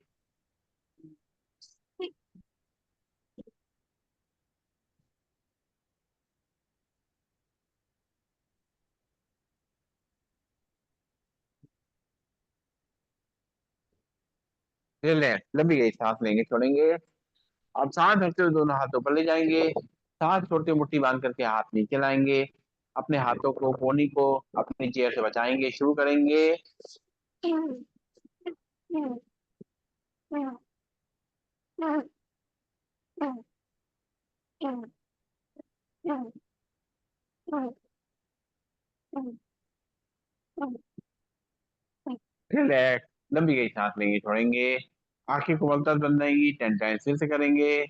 रिलैक्स। लंबी गई सांस लेंगे, छोड़ेंगे। अब सांस भरते हुए दोनों हाथ ऊपर ले जाएंगे। सांस छोड़ते हुए मुट्ठी बांध करके हाथ नीचे लाएंगे। अपने हाथों को, कोहनी को अपनी चेयर से बचाएंगे। शुरू करेंगे। रिलैक्स। लंबी गई सांस लेंगे, छोड़ेंगे। आंखें खुलकर बंद रहेंगी। 10 टाइम्स फिर से करेंगे।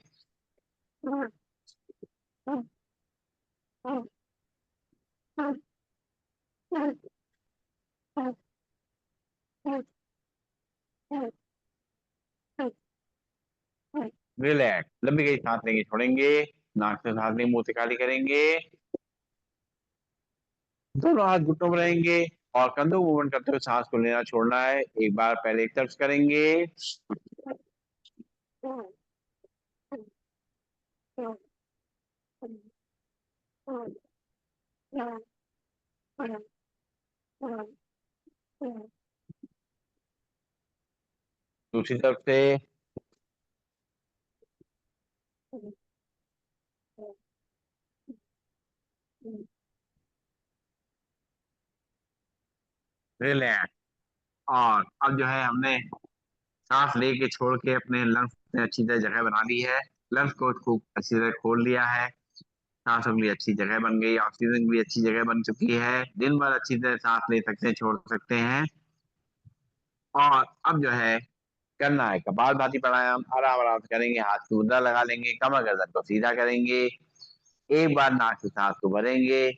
रिलैक्स। लंबी गई सांस लेंगे, छोड़ेंगे। नाक से सांस लेंगे, मुंह से खाली करेंगे। दोनों हाथ घुटनों में रहेंगे और कंधों मूवमेंट करते हुए सांस को लेना छोड़ना है। एक बार पहले एक तरफ करेंगे। दूसरी तरफ से। रिलैक्स। और अब जो है हमने सांस लेके छोड़ के अपने लंग्स ने अच्छी तरह जगह बना ली है। लंग्स को खूब अच्छी तरह खोल लिया है। सांसों के लिए अच्छी जगह बन गई। ऑक्सीजन की भी अच्छी जगह बन चुकी है। दिन भर अच्छी तरह सांस ले सकते हैं, छोड़ सकते हैं। और अब जो है करना है कपालभाति प्राणायाम। आराम आराम से करेंगे, हाथ की मुद्रा लगा लेंगे, कमर गर्दन को सीधा करेंगे, एक बार नाक से सांस को भरेंगे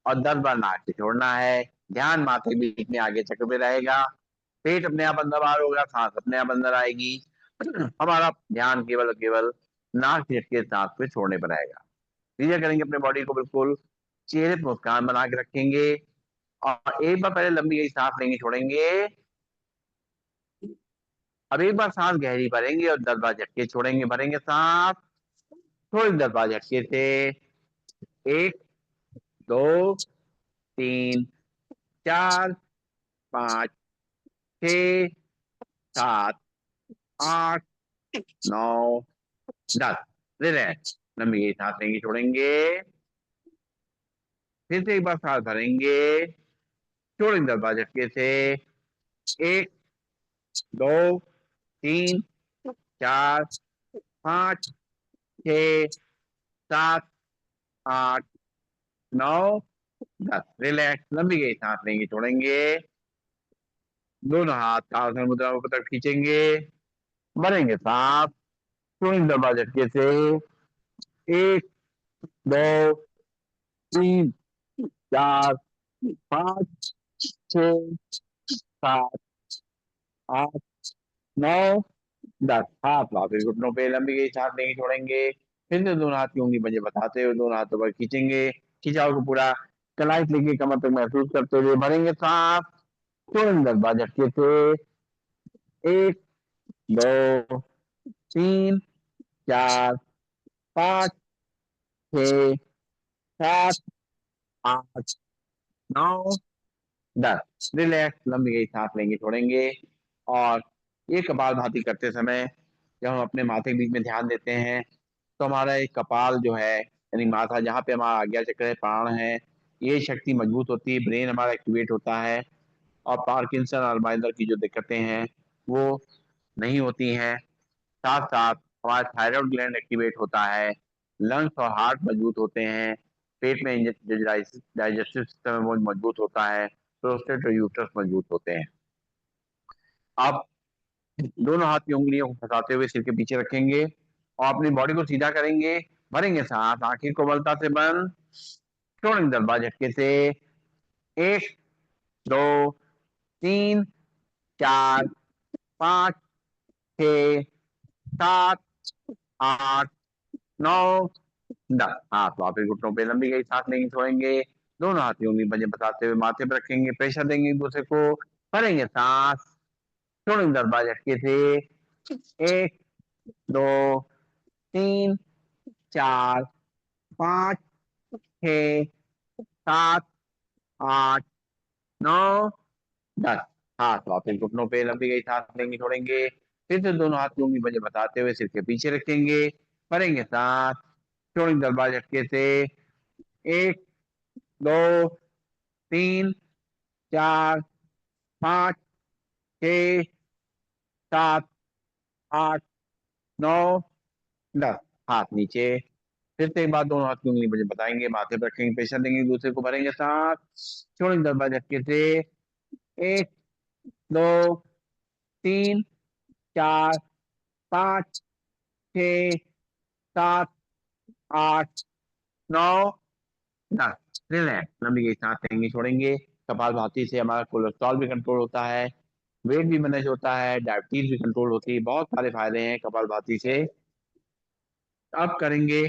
और 10 बार नाक से छोड़ना है। ध्यान माथे के बीच में आगे चक्र पे रहेगा, पेट अपने आप अंदर बाहर होगा, सांस अपने आप अंदर आएगी। हमारा ध्यान केवल और केवल नाक से झटके सांस पे छोड़ने पर रहेगा। सीधा करेंगे अपने बॉडी को बिल्कुल, चेहरे पर मुस्कान बना के रखेंगे और एक बार पहले लंबी गहरी सांस लेंगे, छोड़ेंगे। अब एक बार सांस गहरी भरेंगे और 10 बार झटके छोड़ेंगे, भरेंगे सांस, थोड़ी 10 बार झटके से। 1, 2, 3, 4, 5, 6, 7, 8, 9, 10। रिलैक्स, लंबी गहरी सांस लेंगे, छोड़ेंगे, फिर से एक बार सांस भरेंगे, छोड़ेंगे 10 बार झटके से। 1, 2, 3, 4, 5, 6, 7, 8, 9, 10। रिलैक्स, लंबी गहरी सांस लेंगे, छोड़ेंगे, दोनों हाथ ताड़ासन मुद्रा में तरफ खींचेंगे, भरेंगे सांस, छोड़ेंगे 10 बार झटके से। 1, 2, 3, 4, 5, 6, 7, 8, 9, 10। हाथ वापस घुटनों पे, लंबी गहरी सांस लेंगे, छोड़ेंगे, फिर से दोनों हाथ की उंगली मुझे बताते हुए दोनों हाथों पर खींचेंगे, खिंचाव को पूरा कलाई से लेके कमर तक महसूस करते हुए भरेंगे सांस, छोड़ेंगे 10 बार झटके से। 1, 2, 3, 4, 5, 6, 7, 8, 9, 10। रिलैक्स, लंबी गहरी सांस लेंगे, छोड़ेंगे। और ये कपालभाति करते समय जब हम अपने माथे के बीच में ध्यान देते हैं तो हमारा एक कपाल जो है, यानी माथा जहाँ पे हमारा आज्ञा चक्र है, प्राण है, ये शक्ति मजबूत होती है, ब्रेन हमारा एक्टिवेट होता है और पार्किंसन और अल्जाइमर की जो दिक्कतें हैं वो नहीं होती हैं। साथ साथ हमारा थायराइड ग्लैंड एक्टिवेट होता है, लंग्स और हार्ट मजबूत होते हैं, पेट में जो डाइजेस्टिव सिस्टम है वो मजबूत होता है, प्रोस्टेट और यूट्रस मजबूत होते हैं। आप दोनों हाथ की उंगलियों को फंसाते हुए सिर के पीछे रखेंगे और अपनी बॉडी को सीधा करेंगे, भरेंगे सांस, आंखें को बलता से बंद, छोड़ेंगे 10 बार झटके से। 1, 2, 3, 4, 5, 6, 7, 8, 9, 10। हाथ वापस घुटनों पे, लंबी गई सांस लेंगे, छोड़ेंगे, दोनों हाथ की उंगली मुझे बताते हुए माथे पर रखेंगे, प्रेशर देंगे एक दूसरे को, भरेंगे सांस, छोड़ेंगे 10 बार झटके से। 1, 2, 3, 4, 5, 6, 7, 8, 9, 10। हाथ वापस घुटनों पे, लंबी गई सांस लेंगे, छोड़ेंगे, फिर से दोनों हाथ की उंगली मुझे बताते हुए सिर के पीछे रखेंगे, भरेंगे सांस, छोड़ेंगे 10 बार झटके से। 1, 2, 3, 4, 5, 6, 7, 8, 9, 10। हाथ नीचे, फिर से एक बार दोनों हाथ की उंगली मुझे बताएंगे, माथे पर रखेंगे, प्रेशर देंगे, एक दूसरे को भरेंगे सांस, छोड़ेंगे 10 बार झटके से। 1, 2, 3, 4, 5, 6, 7, 8, 9, 10। रिलैक्स, लंबी गई सांस लेंगे, छोड़ेंगे। कपालभाति से हमारा कोलेस्ट्रॉल भी कंट्रोल होता है, वेट भी मैनेज होता है, डायबिटीज भी कंट्रोल होती है, बहुत सारे फायदे हैं कपालभाति से। अब करेंगे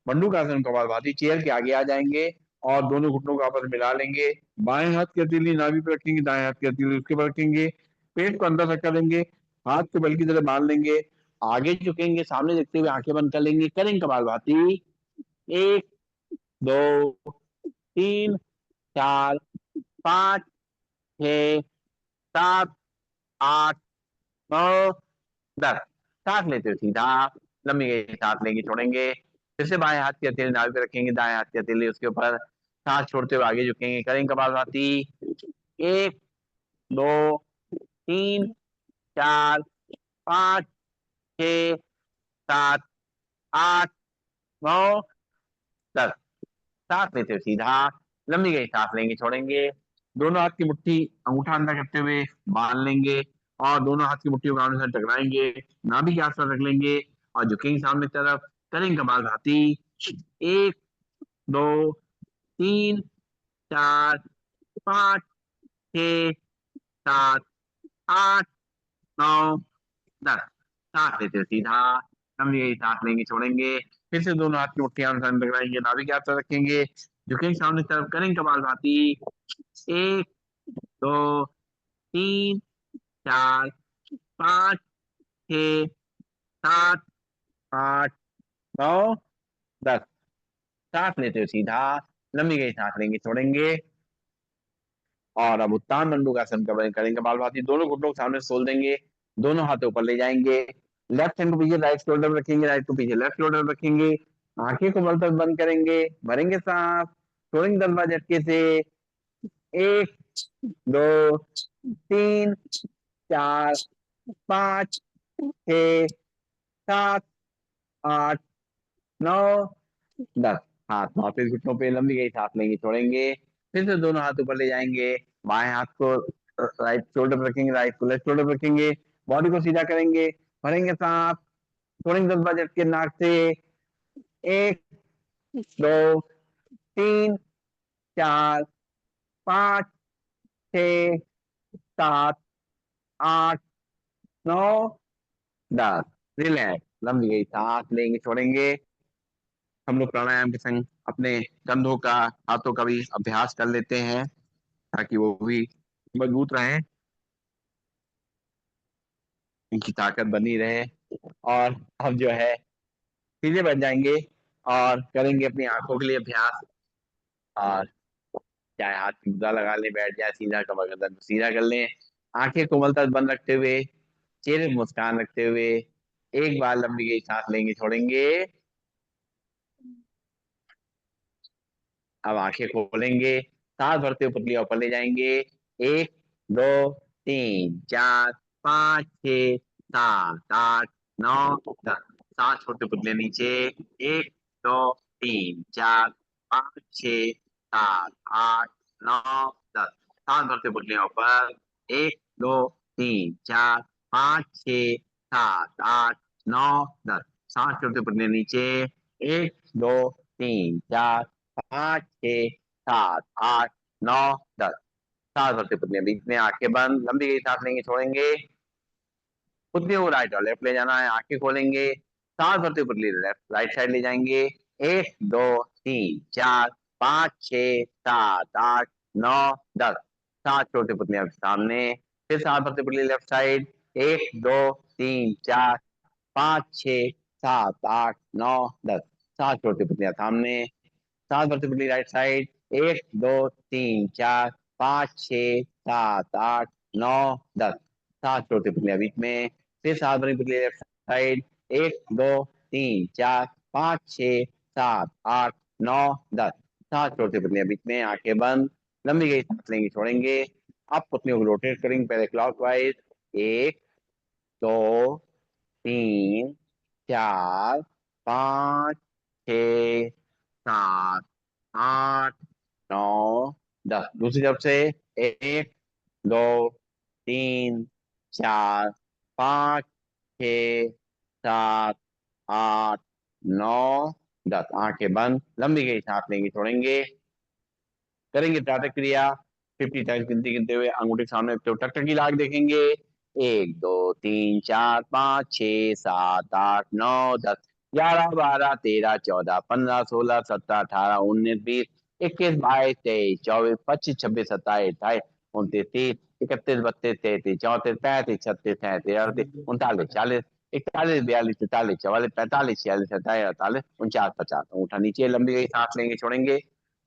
मंडूकासन कपालभाति। चेयर के आगे आ जाएंगे और दोनों घुटनों को आपस में मिला लेंगे, बाएं हाथ की हथेली नाभि पे रखेंगे, दाएं हाथ की हथेली उसके पर रखेंगे, पेट को अंदर धक्का देंगे, हाथ को बल की तरह बांध लेंगे, आगे झुकेंगे, सामने देखते हुए आंखें बंद कर लेंगे, करेंगे कपालभाति। 1, 2, 3, 4, 5, 6, 7, 8, 9, 10। सांस लेते हुए सीधा, लंबी गहरी सांस लेंगे, छोड़ेंगे, फिर से बाएं हाथ की हथेली नाभि पे रखेंगे, दाएं हाथ की हथेली उसके ऊपर, सांस छोड़ते हुए आगे झुकेंगे, करेंगे कपालभाति। 1, 2, 3, 4, 5, 6, 7, 8, 9, 10। सांस लेते हुए सीधा, लंबी गहरी सांस लेंगे, छोड़ेंगे, दोनों हाथ की मुट्ठी अंगूठा अंदर करते हुए बांध लेंगे और दोनों हाथ की मुट्ठियों को आमने सामने टकराएंगे, नाभि के आसपास रख लेंगे और झुकेंगे सामने की तरफ, करेंगे कपालभाति। 1, 2, 3, 4, 5, 6, 7, 8, 9, 10। सांस लेते हुए सीधा लंबी गहरी सांस लेंगे, छोड़ेंगे। फिर से दोनों हाथ की मुट्ठियां आमने सामने टकराएंगे, नाभि के आसपास रखेंगे, झुकेंगे सामने की तरफ, करेंगे कपालभाति। 1, 2, 3, 4, 5, 6, 7, 8, 9, 10। सांस लेते हुए सीधा लंबी गहरी सांस लेंगे, छोड़ेंगे। और अब उत्तान दंडुकासन करेंगे कपालभाति। दोनों घुटनों को सामने खोल देंगे, दोनों हाथों ऊपर ले जाएंगे, लेफ्ट हैंड को पीछे राइट शोल्डर रखेंगे, राइट को पीछे लेफ्ट शोल्डर रखेंगे। आंखें को मल तक बंद करेंगे, भरेंगे सांस, छोड़ेंगे 10 बार झटके से। 1, 2, 3, 4, 5, 6, 7, 8, 9, 10। हाथ वापिस घुटनों पे लंबी गई सांस लेंगे, छोड़ेंगे। फिर से दोनों हाथ ऊपर ले जाएंगे, बाएं हाथ को राइट शोल्डर पर रखेंगे, राइट को लेफ्ट शोल्डर पर रखेंगे, बॉडी को सीधा करेंगे, भरेंगे सांस, छोड़ेंगे 10 बार झटके नाक से। 1, 2, 3, 4, 5, 6, 7, 8, 9, 10। रिलैक्स, लंबी गई सांस लेंगे, छोड़ेंगे। हम लोग प्राणायाम के संग अपने कंधों का, हाथों का भी अभ्यास कर लेते हैं ताकि वो भी मजबूत रहे, इनकी ताकत बनी रहे। और हम जो है सीधे बन जाएंगे और करेंगे अपनी आंखों के लिए अभ्यास। और चाहे हाथ की मुद्रा लगा लें, बैठ जाए सीधा, कमर गर्दन को सीधा कर लें, आंखें कोमल तक बंद रखते हुए, चेहरे पर मुस्कान रखते हुए, एक बार लंबी गई सांस लेंगे, छोड़ेंगे। अब आंखें खोलेंगे, सांस भरते हुए पुतलियां ऊपर ले जाएंगे। 1, 2, 3, 4, 5, 6, 7, 8, 9, 10। सांस छोड़ते पुतले नीचे। 1, 2, 3, 4, 5, 6, 7, 8, 9, 10। सांस भरते पुतलियां ऊपर। 1, 2, 3, 4, 5, 6, 7, 8, 9, 10। सांस छोड़ते पुतले नीचे। 1, 2, 3, 4, 5, 6, 7, 8, 9, 10। सांस भरते पुतलियां बीच में, आंखें बंद, लंबी गई सांस लेंगे, छोड़ेंगे। पुतलियों को राइट और लेफ्ट ले जाना है, आंखें खोलेंगे, सांस भरते पुतली लेफ्ट राइट साइड ले जाएंगे। 1, 2, 3, 4, 5, 6, 7, 8, 9, 10। सांस छोड़ते पुतलियां सामने, फिर सांस भरते पुतली लेफ्ट साइड। 1, 2, 3, 4, 5, 6, 7, 8, 9, 10। सांस छोड़ते पुतलियां सामने, सांस भरते पुतली राइट साइड। 1, 2, 3, 4, 5, 6, 7, 8, 9, 10। सांस छोड़ते पुतलियां बीच में, फिर सांस भरी पुतली लेफ्ट साइड। 1, 2, 3, 4, 5, 6, 7, 8, 9, 10। सांस छोड़ते पुतलियां बीच में, आंखें बंद, लंबी गई सांस लेंगे, छोड़ेंगे। अब पुतलियों को रोटेट करेंगे पहले क्लॉकवाइज। 1, 2, 3, 4, 5, 6, 7, 8, 9, 10। दूसरी तरफ से। 1, 2, 3, 4, 5, 6, 7, 8, 9, 10। आंखें बंद, लंबी गई सांस लेंगे, छोड़ेंगे। करेंगे प्रातः क्रिया 50 टाइम्स गिनती गिनते हुए, अंगूठे सामने रखते हुए टकटकी लाग देखेंगे। 1, 2, 3, 4, 5, 6, 7, 8, 9, 10, 11, 12, 13, 14, 15, 16, 17, 18, 19, 20, 21, 22, 23, 24, 25, 26, 27, 28, 29, 30, 31, 32, 33, 34, 35, 36, 37, 38, 39, 40, 41, 42, 43, 44, 45, 46, 47, 48, 49, 50। अंगूठा नीचे, लंबी गई सांस लेंगे, छोड़ेंगे।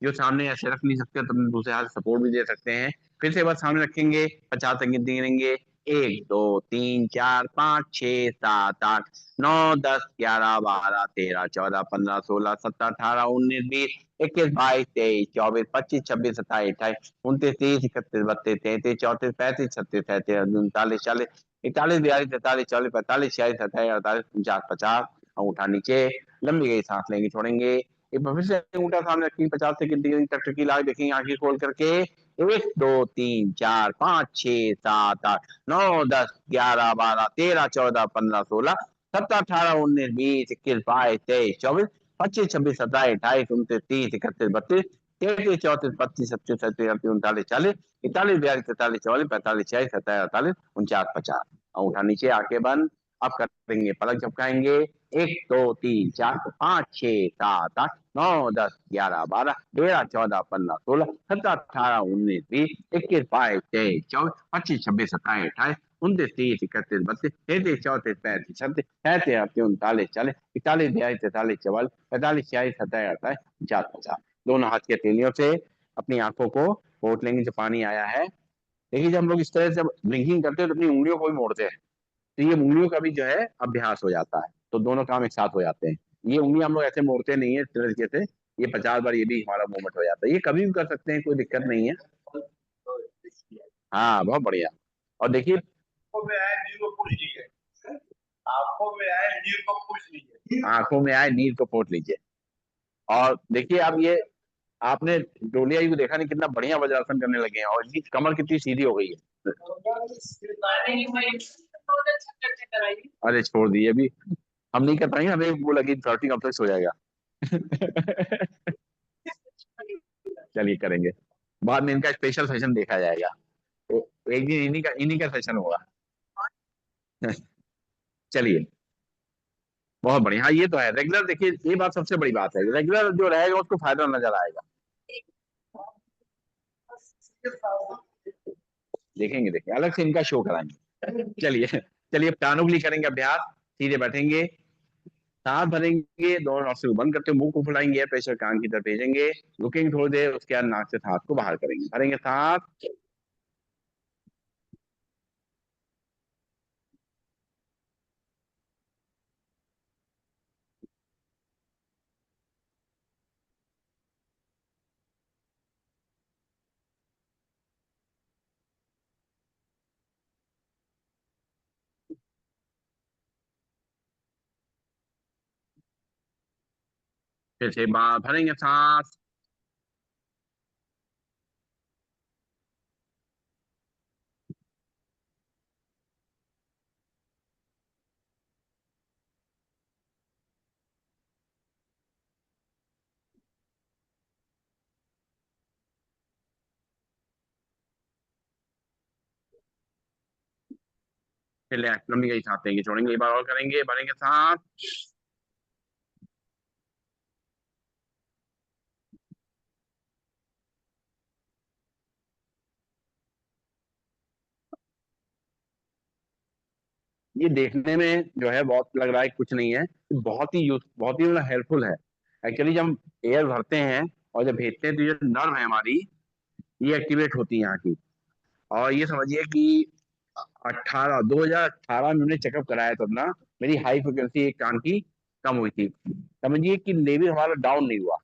जो सामने ऐसे रख नहीं सकते तो दूसरे हाथ सपोर्ट भी दे सकते हैं। फिर से बस सामने रखेंगे, 50 तक गिनेंगे। 1, 2, 3, 4, 5, 6, 7, 8, 9, 10, 11, 12, 13, 14, 15, 16, 17, 18, 19, 20, 21, 22, 23, 24, 25, 26, 27, 28, 29, 30, 31, 32, 33, 34, 35, 36, 37, 39, 40, 41, 42, 43, 44, 45, 46, 47, 48, 49, 50। अंगूठा नीचे, लंबी गई सांस लेंगे, छोड़ेंगे। एक बार फिर से अंगूठा सामने रखेंगे, 50 से गिनती टकटकी लाग देखेंगे आंखें खोल करके। 1 2 3 4 5 6 7 8 9 10 11 12 13 14 15 16 17 18 19 20 21 22 23 24 25 26 27 28 29 30 31 32 33 34 35 36 37 38 39 40 41 42 43 44 45 46 47 48 49 50। अंगूठा नीचे, आके बंद। अब करेंगे, पलक झपकाएंगे। 1 2 3 4 5 6 7 8 9 10 11 12 13 14 15 16 17 18 19 20 21 22 23 24 25 26 27 28 29 30 31 32 33 34 35 36 37 38 39 40 41 42 43 44 45 46 47 48 49 50। दोनों हाथ के हथेलियों से अपनी आंखों को पोंछ लेंगे जो पानी आया है। देखिए, जब हम लोग इस तरह से ब्लिंकिंग करते हैं तो अपनी उंगलियों को भी मोड़ते हैं, तो ये उंगलियों का भी जो है अभ्यास हो जाता है, तो दोनों काम एक साथ हो जाते हैं। ये उंगली हम लोग ऐसे मोड़ते नहीं है इस तरीके से, ये 50 बार ये भी हमारा मूवमेंट हो जाता है, ये कभी भी कर सकते हैं, कोई दिक्कत नहीं है। हाँ, बहुत बढ़िया। और देखिए, आंखों में आए नीर को पोंछ लीजिए। और देखिए, अब ये आपने डोलिया जी को देखा नहीं, कितना बढ़िया वज्रासन करने लगे हैं, और इनकी कमर कितनी सीधी हो गई है। अरे छोड़ दिए, अभी हम नहीं कर पाएंगे, हमें वो लगी 30 कॉम्प्लेक्स हो जाएगा। चलिए करेंगे, बाद में इनका स्पेशल सेशन देखा जाएगा, तो एक दिन इन्हीं का सेशन होगा। चलिए, बहुत बढ़िया। हाँ, ये तो है, रेगुलर देखिए, ये बात सबसे बड़ी बात है, रेगुलर जो रहेगा उसको फायदा नजर आएगा। देखेंगे, देखेंगे, अलग से इनका शो कराएंगे। चलिए, चलिए, अब कानों करेंगे अभ्यास। सीधे बैठेंगे, सांस भरेंगे, दोनों नौसिल को बंद करते हुए मुंह को फुलाएंगे, एयर प्रेशर कान की तरफ भेजेंगे। रुकेंगे थोड़ी देर, उसके बाद नाक से सांस को बाहर करेंगे, भरेंगे सांस। फिर से बाहर भरेंगे सांस। फिर लंबी गई सांस लेंगे, छोड़ेंगे, एक बार और करेंगे, भरेंगे सांस। ये देखने में जो है बहुत लग रहा है कुछ नहीं है, बहुत ही हेल्पफुल है। एक्चुअली जब हम एयर भरते हैं और जब भेजते हैं, तो ये नर्व है हमारी, ये एक्टिवेट होती है यहाँ की। और ये समझिए कि 2018 में हमने चेकअप कराया तब ना, मेरी हाई फ्रिक्वेंसी एक कान की कम हुई थी। समझिए कि लेवल हमारा डाउन नहीं हुआ।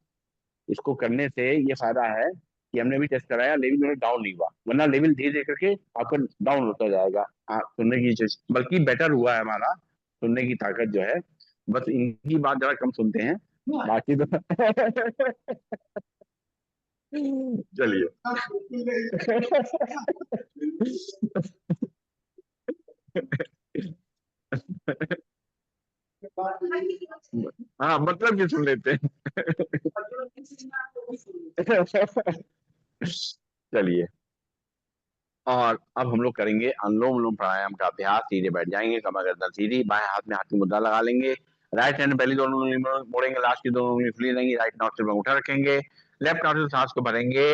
इसको करने से ये फायदा है कि हमने भी टेस्ट कराया, लेवल मेरा डाउन नहीं हुआ, वरना लेवल धीरे धीरे करके आपका डाउन होता जाएगा। हाँ, सुनने की बल्कि बेटर हुआ है हमारा, सुनने की ताकत जो है। बस इनकी बात जरा कम सुनते हैं, बाकी तो चलिए। हाँ, मतलब कि सुन लेते हैं। चलिए, और अब हम लोग करेंगे अनुलोम विलोम प्राणायाम का अभ्यास। सीधे बैठ जाएंगे, कमर गर्दन सीधी, बाएं हाथ में हाथ की मुद्रा लगा लेंगे। राइट हैंड पहली दोनों उंगली मोड़ेंगे, लास्ट की दोनों उंगली खुली रहेंगी, राइट नॉस्ट्रिल में उठा रखेंगे। लेफ्ट नॉस्ट्रिल सांस को भरेंगे,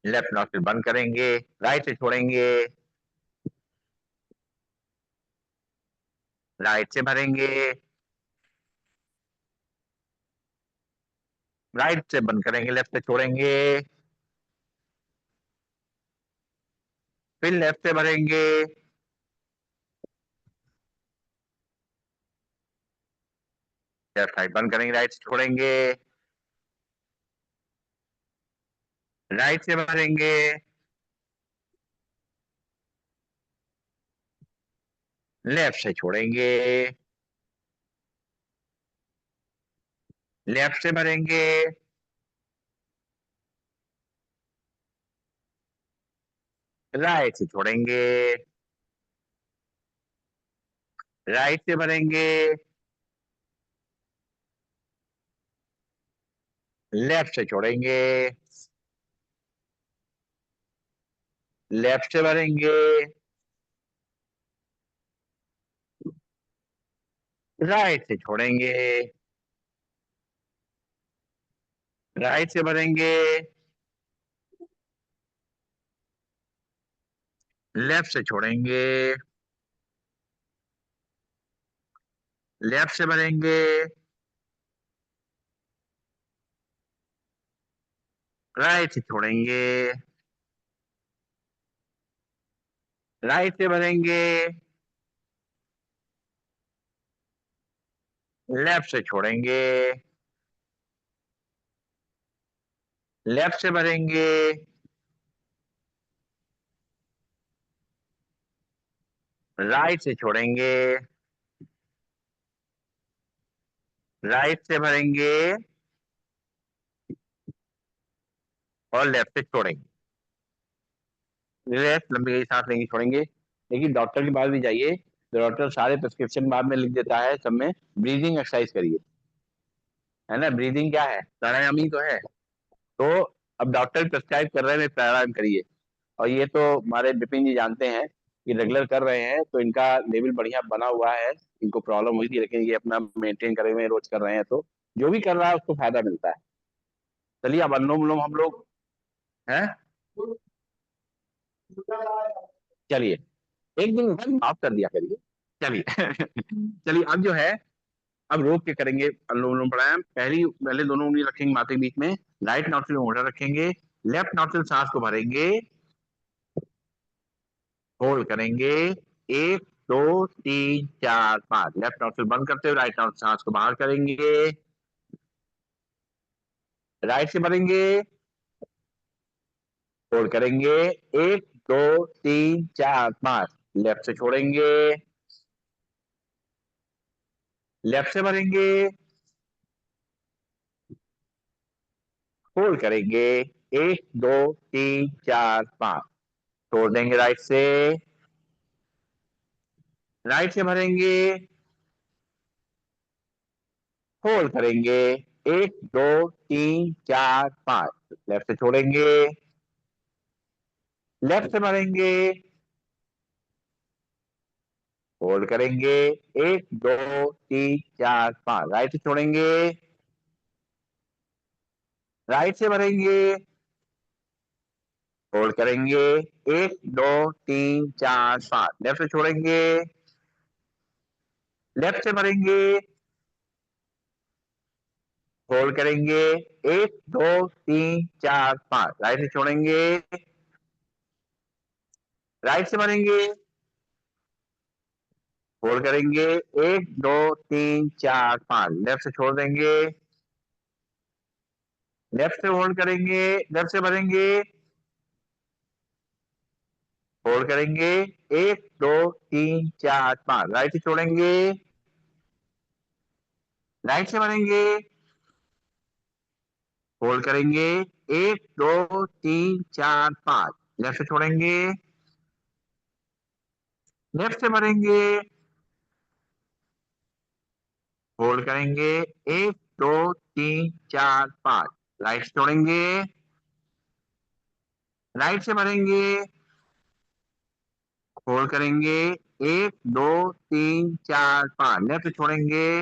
लेफ्ट नॉस्ट्रिल बंद करेंगे, राइट से छोड़ेंगे, राइट से भरेंगे, राइट से बंद करेंगे, लेफ्ट से छोड़ेंगे, फिर लेफ्ट से भरेंगे, लेफ्ट साइड बंद करेंगे, राइट से छोड़ेंगे, राइट से भरेंगे, लेफ्ट से छोड़ेंगे, लेफ्ट से भरेंगे, राइट से छोड़ेंगे, राइट से भरेंगे, लेफ्ट से छोड़ेंगे, लेफ्ट से भरेंगे, राइट से छोड़ेंगे, राइट से भरेंगे, लेफ्ट से छोड़ेंगे, लेफ्ट से भरेंगे, राइट से छोड़ेंगे, राइट से भरेंगे, लेफ्ट से छोड़ेंगे, लेफ्ट से भरेंगे, राइट से छोड़ेंगे, राइट से भरेंगे और लेफ्ट से छोड़ेंगे। लेफ्ट लंबी गई सांस लेंगे छोड़ेंगे। लेकिन डॉक्टर के पास भी जाइए तो डॉक्टर सारे प्रिस्क्रिप्शन बाद में लिख देता है, सब में ब्रीदिंग एक्सरसाइज करिए, है ना। ब्रीदिंग क्या है, प्राणायाम ही तो है। तो अब डॉक्टर प्रिस्क्राइब कर रहे हैं प्राणायाम करिए, और ये तो हमारे विपिन जी जानते हैं कि रेगुलर कर रहे हैं, तो इनका लेवल बढ़िया बना हुआ है। इनको प्रॉब्लम हुई थी लेकिन ये अपना मेंटेन करे हुए रोज कर रहे हैं, तो जो भी कर रहा है उसको फायदा मिलता है। चलिए अब अनुलोम विलोम हम लोग हैं। चलिए एक दिन माफ कर दिया करिए। चलिए चलिए अब जो है, अब रोक के करेंगे अनुलोम विलोम प्राणायाम। पहले दोनों उंगली रखेंगे माथे के बीच में, राइट नॉस्ट्रिल मोटा रखेंगे, लेफ्ट नॉस्ट्रिल सांस को भरेंगे, होल्ड करेंगे, एक, दो, तीन, चार, पांच, लेफ्ट नॉस्ट्रिल बंद करते हुए राइट नॉस्ट्रिल सांस को बाहर करेंगे, राइट से भरेंगे, होल्ड करेंगे, एक, दो, तीन, चार, पांच, लेफ्ट से छोड़ेंगे, लेफ्ट से भरेंगे, होल्ड करेंगे, एक, दो, तीन, चार, पांच, छोड़ देंगे राइट से, राइट से भरेंगे, होल्ड करेंगे, एक, दो, तीन, चार, पांच, लेफ्ट से छोड़ेंगे, लेफ्ट से भरेंगे, होल्ड करेंगे, एक, दो, तीन, चार, पांच, राइट से छोड़ेंगे, राइट से भरेंगे, होल्ड करेंगे, एक, दो, तीन, चार, पांच, लेफ्ट से छोड़ेंगे, लेफ्ट से भरेंगे, होल्ड करेंगे, एक, दो, तीन, चार, पांच, राइट से छोड़ेंगे, राइट से भरेंगे, होल्ड करेंगे, एक, दो, तीन, चार, पांच, लेफ्ट से छोड़ देंगे, लेफ्ट से होल्ड करेंगे, लेफ्ट से भरेंगे, होल्ड करेंगे, एक, दो, तीन, चार, पांच, राइट से छोड़ेंगे, राइट से भरेंगे, होल्ड करेंगे, एक, दो, तीन, चार, पांच, लेफ्ट से छोड़ेंगे, लेफ्ट से भरेंगे, होल्ड करेंगे, एक, दो, तीन, चार, पांच, राइट से छोड़ेंगे, राइट से भरेंगे, होल्ड करेंगे, एक, दो, तीन, चार, पांच, लेफ्ट से छोड़ेंगे।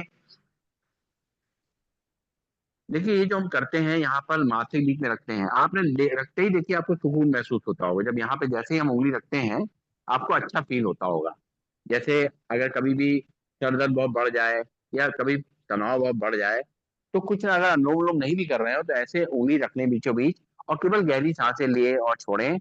देखिए ये जो हम करते हैं यहाँ पर माथे के बीच में रखते हैं, आपने रखते ही देखिए आपको सुकून महसूस होता होगा। जब यहाँ पे जैसे ही हम उंगली रखते हैं आपको अच्छा फील होता होगा। जैसे अगर कभी भी सर दर्द बहुत बढ़ जाए या कभी तनाव बहुत बढ़ जाए, तो कुछ अगर अनुलोम विलोम नहीं भी कर रहे हो तो ऐसे उंगली रखने बीचों बीच और केवल गहरी सांसें लिए और छोड़ें।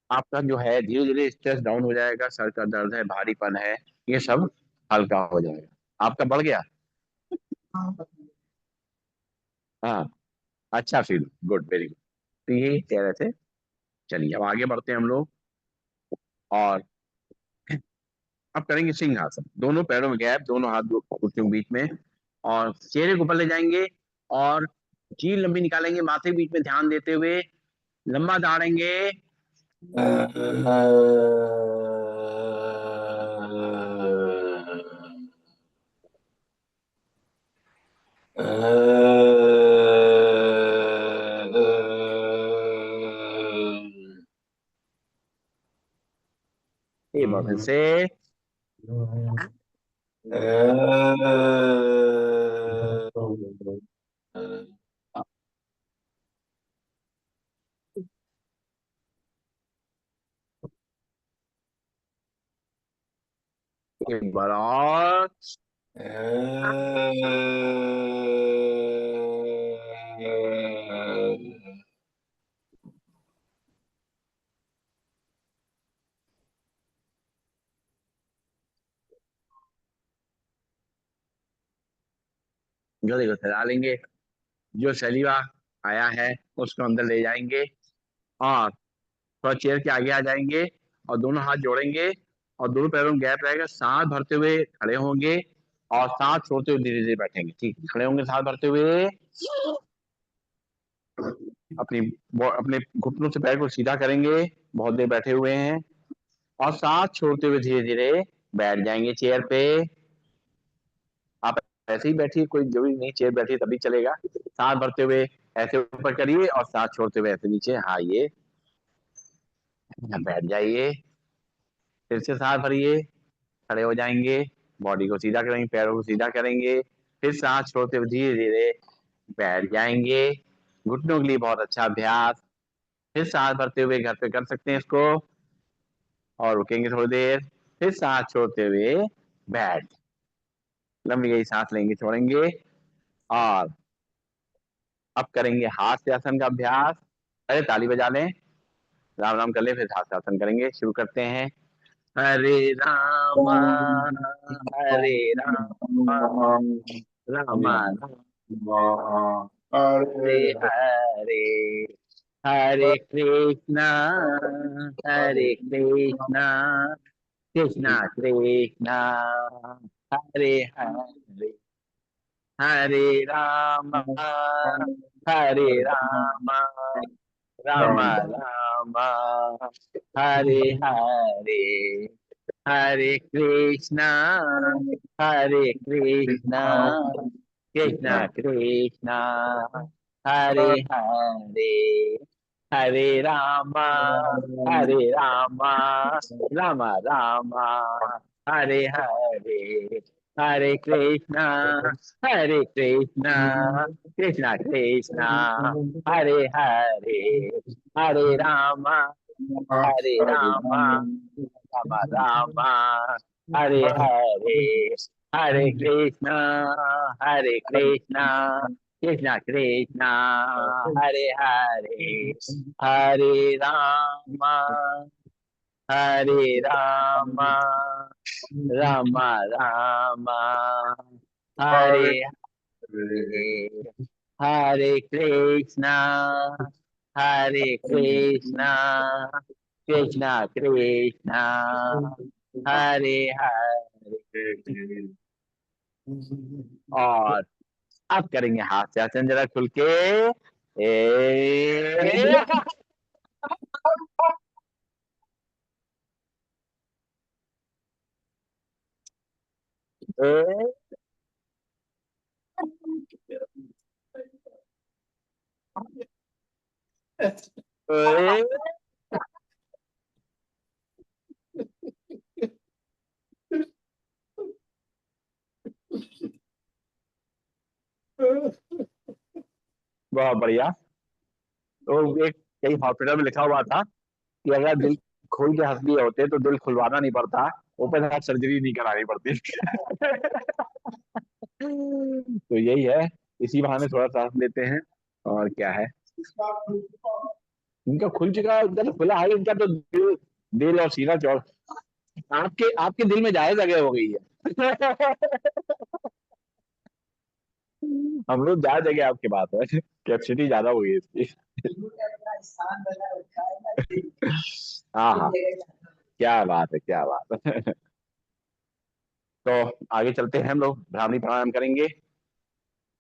आपका जो है धीरे धीरे स्ट्रेस डाउन हो जाएगा, सर का दर्द है, भारीपन है, ये सब हल्का हो जाएगा। आपका बढ़ गया। हाँ, अच्छा फील, गुड, वेरी गुड। तो यही कह रहे थे। चलिए अब आगे बढ़ते हैं हम लोग, और अब करेंगे सिंहासन। दोनों पैरों में गैप, दोनों हाथ कुर्सियों के बीच में, और चेहरे को ऊपर ले जाएंगे और जीभ लंबी निकालेंगे, माथे के बीच में ध्यान देते हुए लंबा दाड़ेंगे। एक बार फिर से। एक बार और। गले को फैला लेंगे, जो सलीवा आया है उसको अंदर ले जाएंगे और थोड़ा चेयर के आगे आ जाएंगे और दोनों हाथ जोड़ेंगे और दोनों पैरों में गैप रहेगा, सांस भरते हुए खड़े होंगे और सांस छोड़ते हुए धीरे धीरे बैठेंगे। ठीक, खड़े होंगे सांस भरते हुए, अपनी अपने घुटनों से पैर को सीधा करेंगे, बहुत देर बैठे हुए हैं, और सांस छोड़ते हुए धीरे धीरे बैठ जाएंगे चेयर पे। आप ऐसे ही बैठिए, कोई जरूरी नहीं चेयर बैठिए तभी चलेगा। सांस भरते हुए ऐसे ऊपर करिए और सांस छोड़ते हुए ऐसे नीचे, हाँ ये बैठ जाइए। फिर से सांस भरिए, खड़े हो जाएंगे, बॉडी को सीधा करेंगे, पैरों को सीधा करेंगे, फिर सांस छोड़ते हुए धीरे धीरे बैठ जाएंगे। घुटनों के लिए बहुत अच्छा अभ्यास। फिर सांस भरते हुए घर पे कर सकते हैं इसको, और रुकेंगे थोड़ी देर, फिर सांस छोड़ते हुए बैठ, लंबी गई सांस लेंगे छोड़ेंगे। और अब करेंगे हास्य आसन का अभ्यास। अरे ताली बजा लें, राम राम कर ले, फिर हास्य आसन करेंगे। शुरू करते हैं। हरे राम हरे राम राम राम हरे हरे, हरे कृष्णा हरे कृष्णा कृष्णा कृष्णा हरे हरे, हरे राम हरे राम राम राम हरे हरे, हरे कृष्णा हरे कृष्णा कृष्णा कृष्णा हरे हरे, हरे राम हरे राम राम राम हरे हरे, हरे कृष्णा हरे कृष्णा कृष्णा कृष्णा हरे हरे, हरे राम हरे राम राम राम हरे हरे, हरे कृष्णा हरे कृष्णा कृष्णा कृष्णा हरे हरे, हरे राम हरे राम राम राम हरे हरे, हरे कृष्णा हरे कृष्णा कृष्णा कृष्णा हरे हरे। और अब करेंगे हाथ से आसन जरा खुल के। ए ए बहुत बढ़िया। तो एक कई हॉस्पिटल में लिखा हुआ था कि अगर दिल खोल के हंस दिए होते तो दिल खुलवाना नहीं पड़ता, ओपन हार्ट सर्जरी नहीं करानी पड़ती। तो यही है, इसी बहाने थोड़ा सांस लेते हैं। और क्या है, इनका खुल चुका है, इनका तो खुला है, इनका तो दिल, दिल और सीना चौड़, आपके आपके दिल में जायज जगह हो गई है। हम लोग ज्यादा जगह आपके बात है, कैपेसिटी ज्यादा हो गई है इसकी। हाँ हाँ, क्या बात है, क्या बात है। तो आगे चलते हैं, हम लोग भ्रामरी प्राणायाम करेंगे।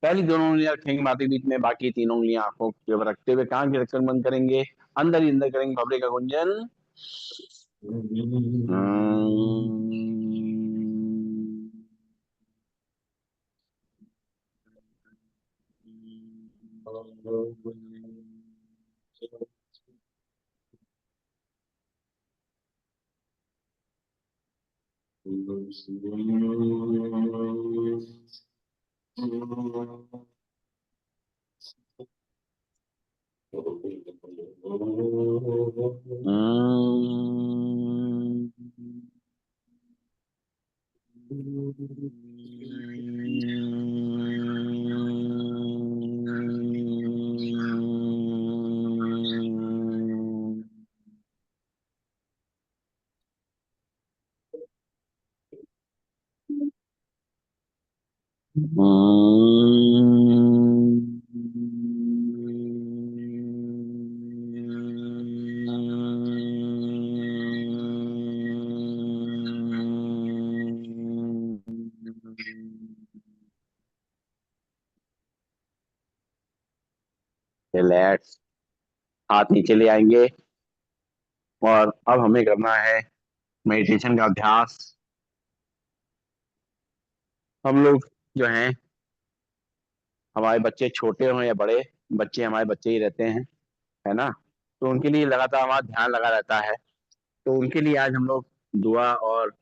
पहली दोनों उंगलियां रखेंगे माथे के बीच में, बाकी तीनों उंगलियां आंखों के ऊपर रखते हुए कान के रक्षण बंद करेंगे। अंदर ही अंदर करेंगे भवरे का गुंजन। रिलैक्स। हाथ नीचे ले आएंगे और अब हमें करना है मेडिटेशन का अभ्यास। हम लोग जो हैं, हमारे बच्चे छोटे हों या बड़े, बच्चे हमारे बच्चे ही रहते हैं, है ना। तो उनके लिए लगातार हमारा ध्यान लगा रहता है। तो उनके लिए आज हम लोग दुआ और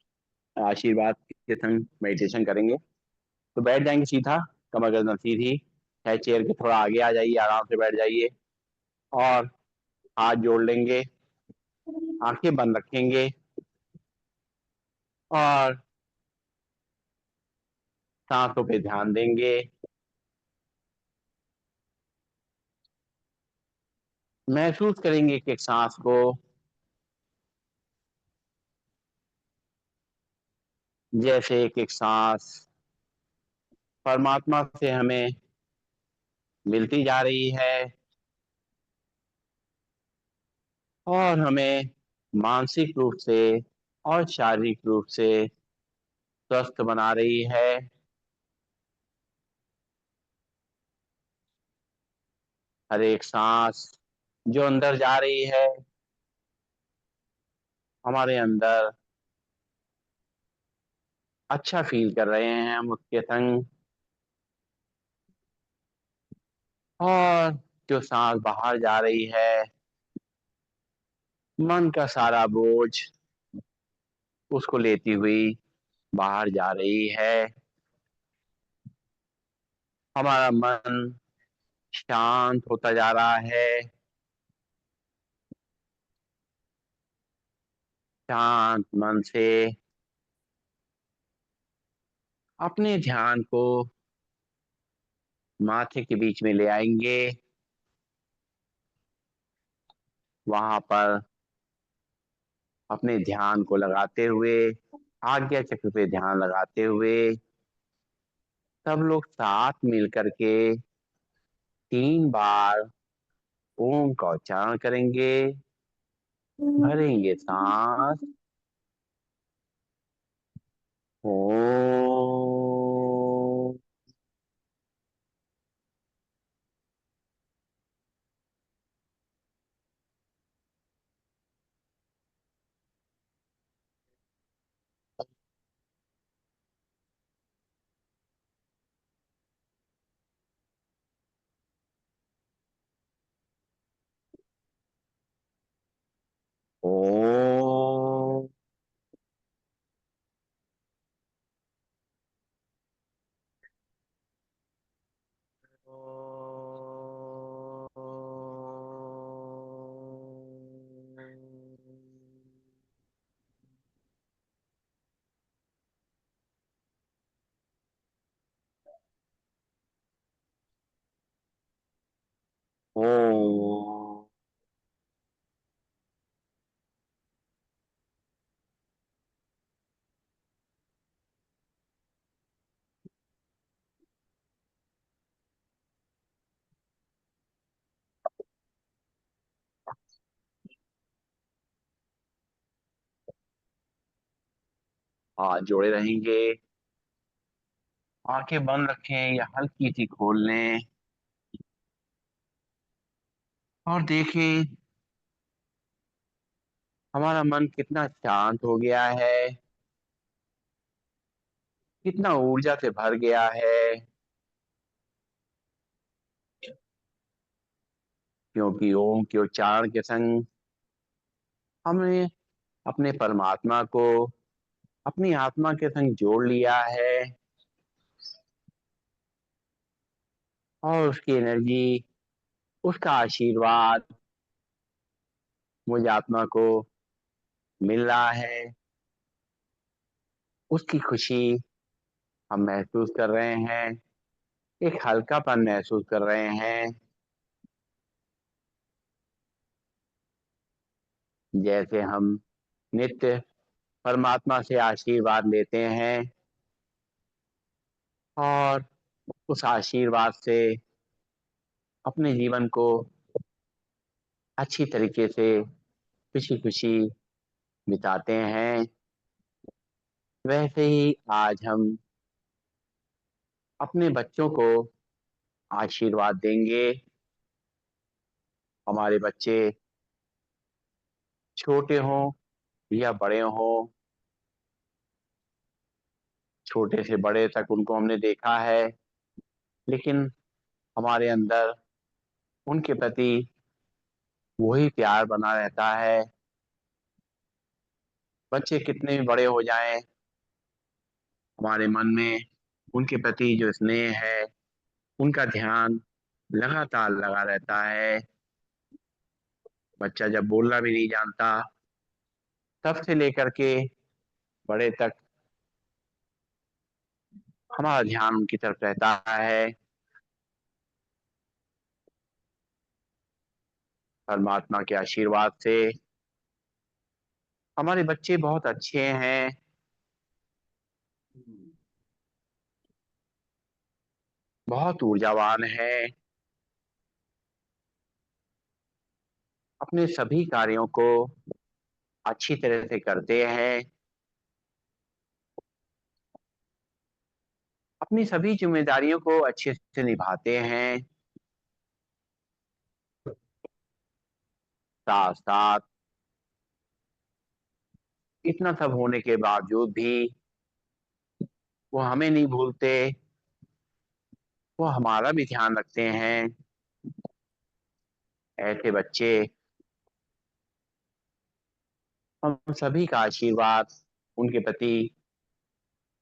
आशीर्वाद के संग मेडिटेशन करेंगे। तो बैठ जाएंगे सीधा, कमर गर्दन सीधी है, चेयर के थोड़ा आगे आ जाइए, आराम से बैठ जाइए और हाथ जोड़ लेंगे, आंखें बंद रखेंगे और सांसों पे ध्यान देंगे। महसूस करेंगे एक एक सांस को, जैसे एक एक सांस परमात्मा से हमें मिलती जा रही है और हमें मानसिक रूप से और शारीरिक रूप से स्वस्थ बना रही है। हर एक सांस जो अंदर जा रही है, हमारे अंदर अच्छा फील कर रहे हैं हम उसके संग। और जो सांस बाहर जा रही है, मन का सारा बोझ उसको लेती हुई बाहर जा रही है। हमारा मन शांत होता जा रहा है। शांत मन से अपने ध्यान को माथे के बीच में ले आएंगे। वहां पर अपने ध्यान को लगाते हुए, आज्ञा चक्र पे ध्यान लगाते हुए, सब लोग साथ मिल करके 3 बार ओम का उच्चारण करेंगे। भरेंगे सांस। ओम। ओम। ओम। हाथ जोड़े रहेंगे आंखें बंद रखें या हल्की सी खोल लें और देखें हमारा मन कितना शांत हो गया है, कितना ऊर्जा से भर गया है। क्योंकि ओम के उच्चारण के संग हमने अपने परमात्मा को अपनी आत्मा के संग जोड़ लिया है और उसकी एनर्जी, उसका आशीर्वाद मुझ आत्मा को मिल रहा है। उसकी खुशी हम महसूस कर रहे हैं, एक हल्कापन महसूस कर रहे हैं, जैसे हम नित्य परमात्मा से आशीर्वाद लेते हैं और उस आशीर्वाद से अपने जीवन को अच्छी तरीके से खुशी खुशी बिताते हैं। वैसे ही आज हम अपने बच्चों को आशीर्वाद देंगे। हमारे बच्चे छोटे हों या बड़े हों, छोटे से बड़े तक उनको हमने देखा है, लेकिन हमारे अंदर उनके प्रति वही प्यार बना रहता है। बच्चे कितने भी बड़े हो जाएं, हमारे मन में उनके प्रति जो स्नेह है, उनका ध्यान लगातार लगा रहता है। बच्चा जब बोलना भी नहीं जानता, तब से लेकर के बड़े तक हमारा ध्यान उनकी तरफ रहता है। परमात्मा के आशीर्वाद से हमारे बच्चे बहुत अच्छे हैं, बहुत ऊर्जावान हैं, अपने सभी कार्यों को अच्छी तरह से करते हैं, अपनी सभी जिम्मेदारियों को अच्छे से निभाते हैं। साथ साथ इतना सब होने के बावजूद भी वो हमें नहीं भूलते, वो हमारा भी ध्यान रखते हैं। ऐसे बच्चे, हम सभी का आशीर्वाद उनके प्रति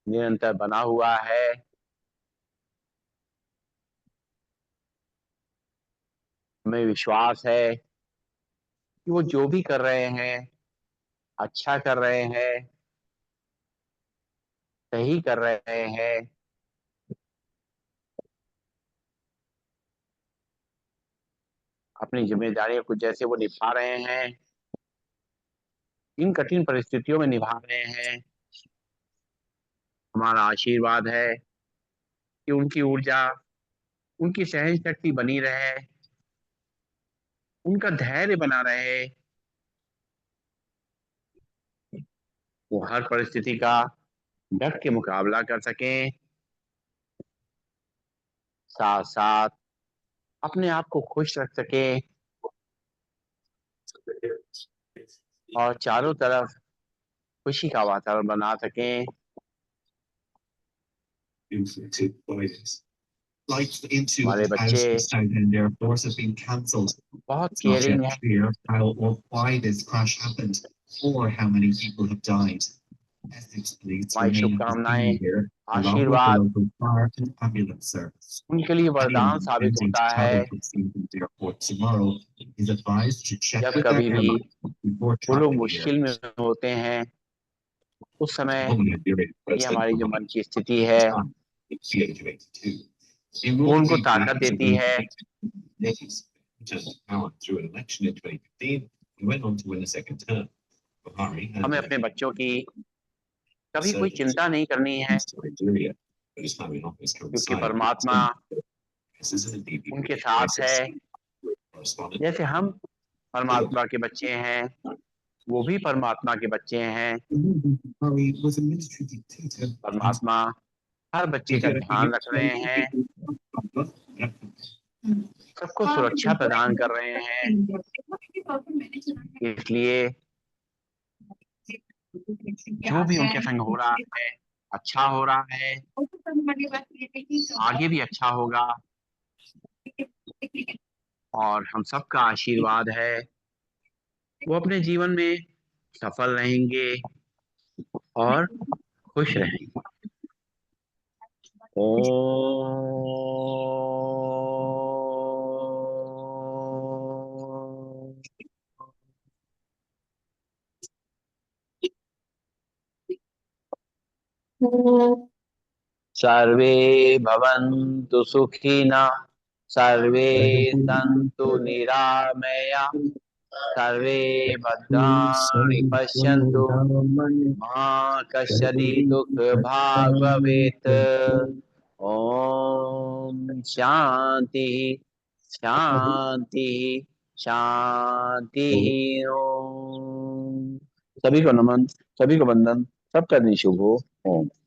निरंतर बना हुआ है। हमें विश्वास है कि वो जो भी कर रहे हैं अच्छा कर रहे हैं, सही कर रहे हैं। अपनी जिम्मेदारियों को जैसे वो निभा रहे हैं, इन कठिन परिस्थितियों में निभा रहे हैं, हमारा आशीर्वाद है कि उनकी ऊर्जा, उनकी सहन शक्ति बनी रहे, उनका धैर्य बना रहे, वो हर परिस्थिति का डट के मुकाबला कर सकें। साथ साथ अपने आप को खुश रख सकें और चारों तरफ खुशी का वातावरण बना सकें। Flights into हमारे and out बच्चे of Southend Airport have been cancelled. बहुत It's not केयरिंग yet है। clear how or why this crash happened or how many people have died. Essex police हमारी remain on the शुभकामनाएं, scene here, along with the आशीर्वाद local fire and ambulance service. उनके लिए वरदान Anyone साबित intending होता to है। travel from Southend Airport tomorrow is advised to check जब with their कभी भी airline before वो लोग traveling here. मुश्किल में होते हैं, उस समय Woman during ये President हमारी जो मन Muhammad की स्थिति है, it's the age of 82. In वो World उनको Trade ताकत देती है। Days turned power through an election in 2015 and went on to win a second term. Buhari had हमें अपने बच्चों की कभी कोई insurgency चिंता नहीं करनी है, to Nigeria, but his family office क्योंकि coincided with his परमात्मा death. This is an DB उनके साथ है। crisis. Correspondent जैसे हम परमात्मा के बच्चे हैं, वो भी परमात्मा के बच्चे हैं। Buhari was a military dictator. परमात्मा हर बच्चे का ध्यान रख रहे हैं, सबको सुरक्षा प्रदान कर रहे हैं। इसलिए जो भी उनके संग हो रहा है अच्छा हो रहा है, आगे भी अच्छा होगा, और हम सबका आशीर्वाद है वो अपने जीवन में सफल रहेंगे और खुश रहेंगे। ओम सर्वे भवन्तु सुखिनः, सर्वे सन्तु निरामया, सर्वे भद्राणि पश्यन्तु, मा कश्चित् दुःखभाग् भवेत्। ओम शांति शांति शांति। ओम। सभी को नमन, सभी को वंदन, सबका दिन शुभ हो। ओम।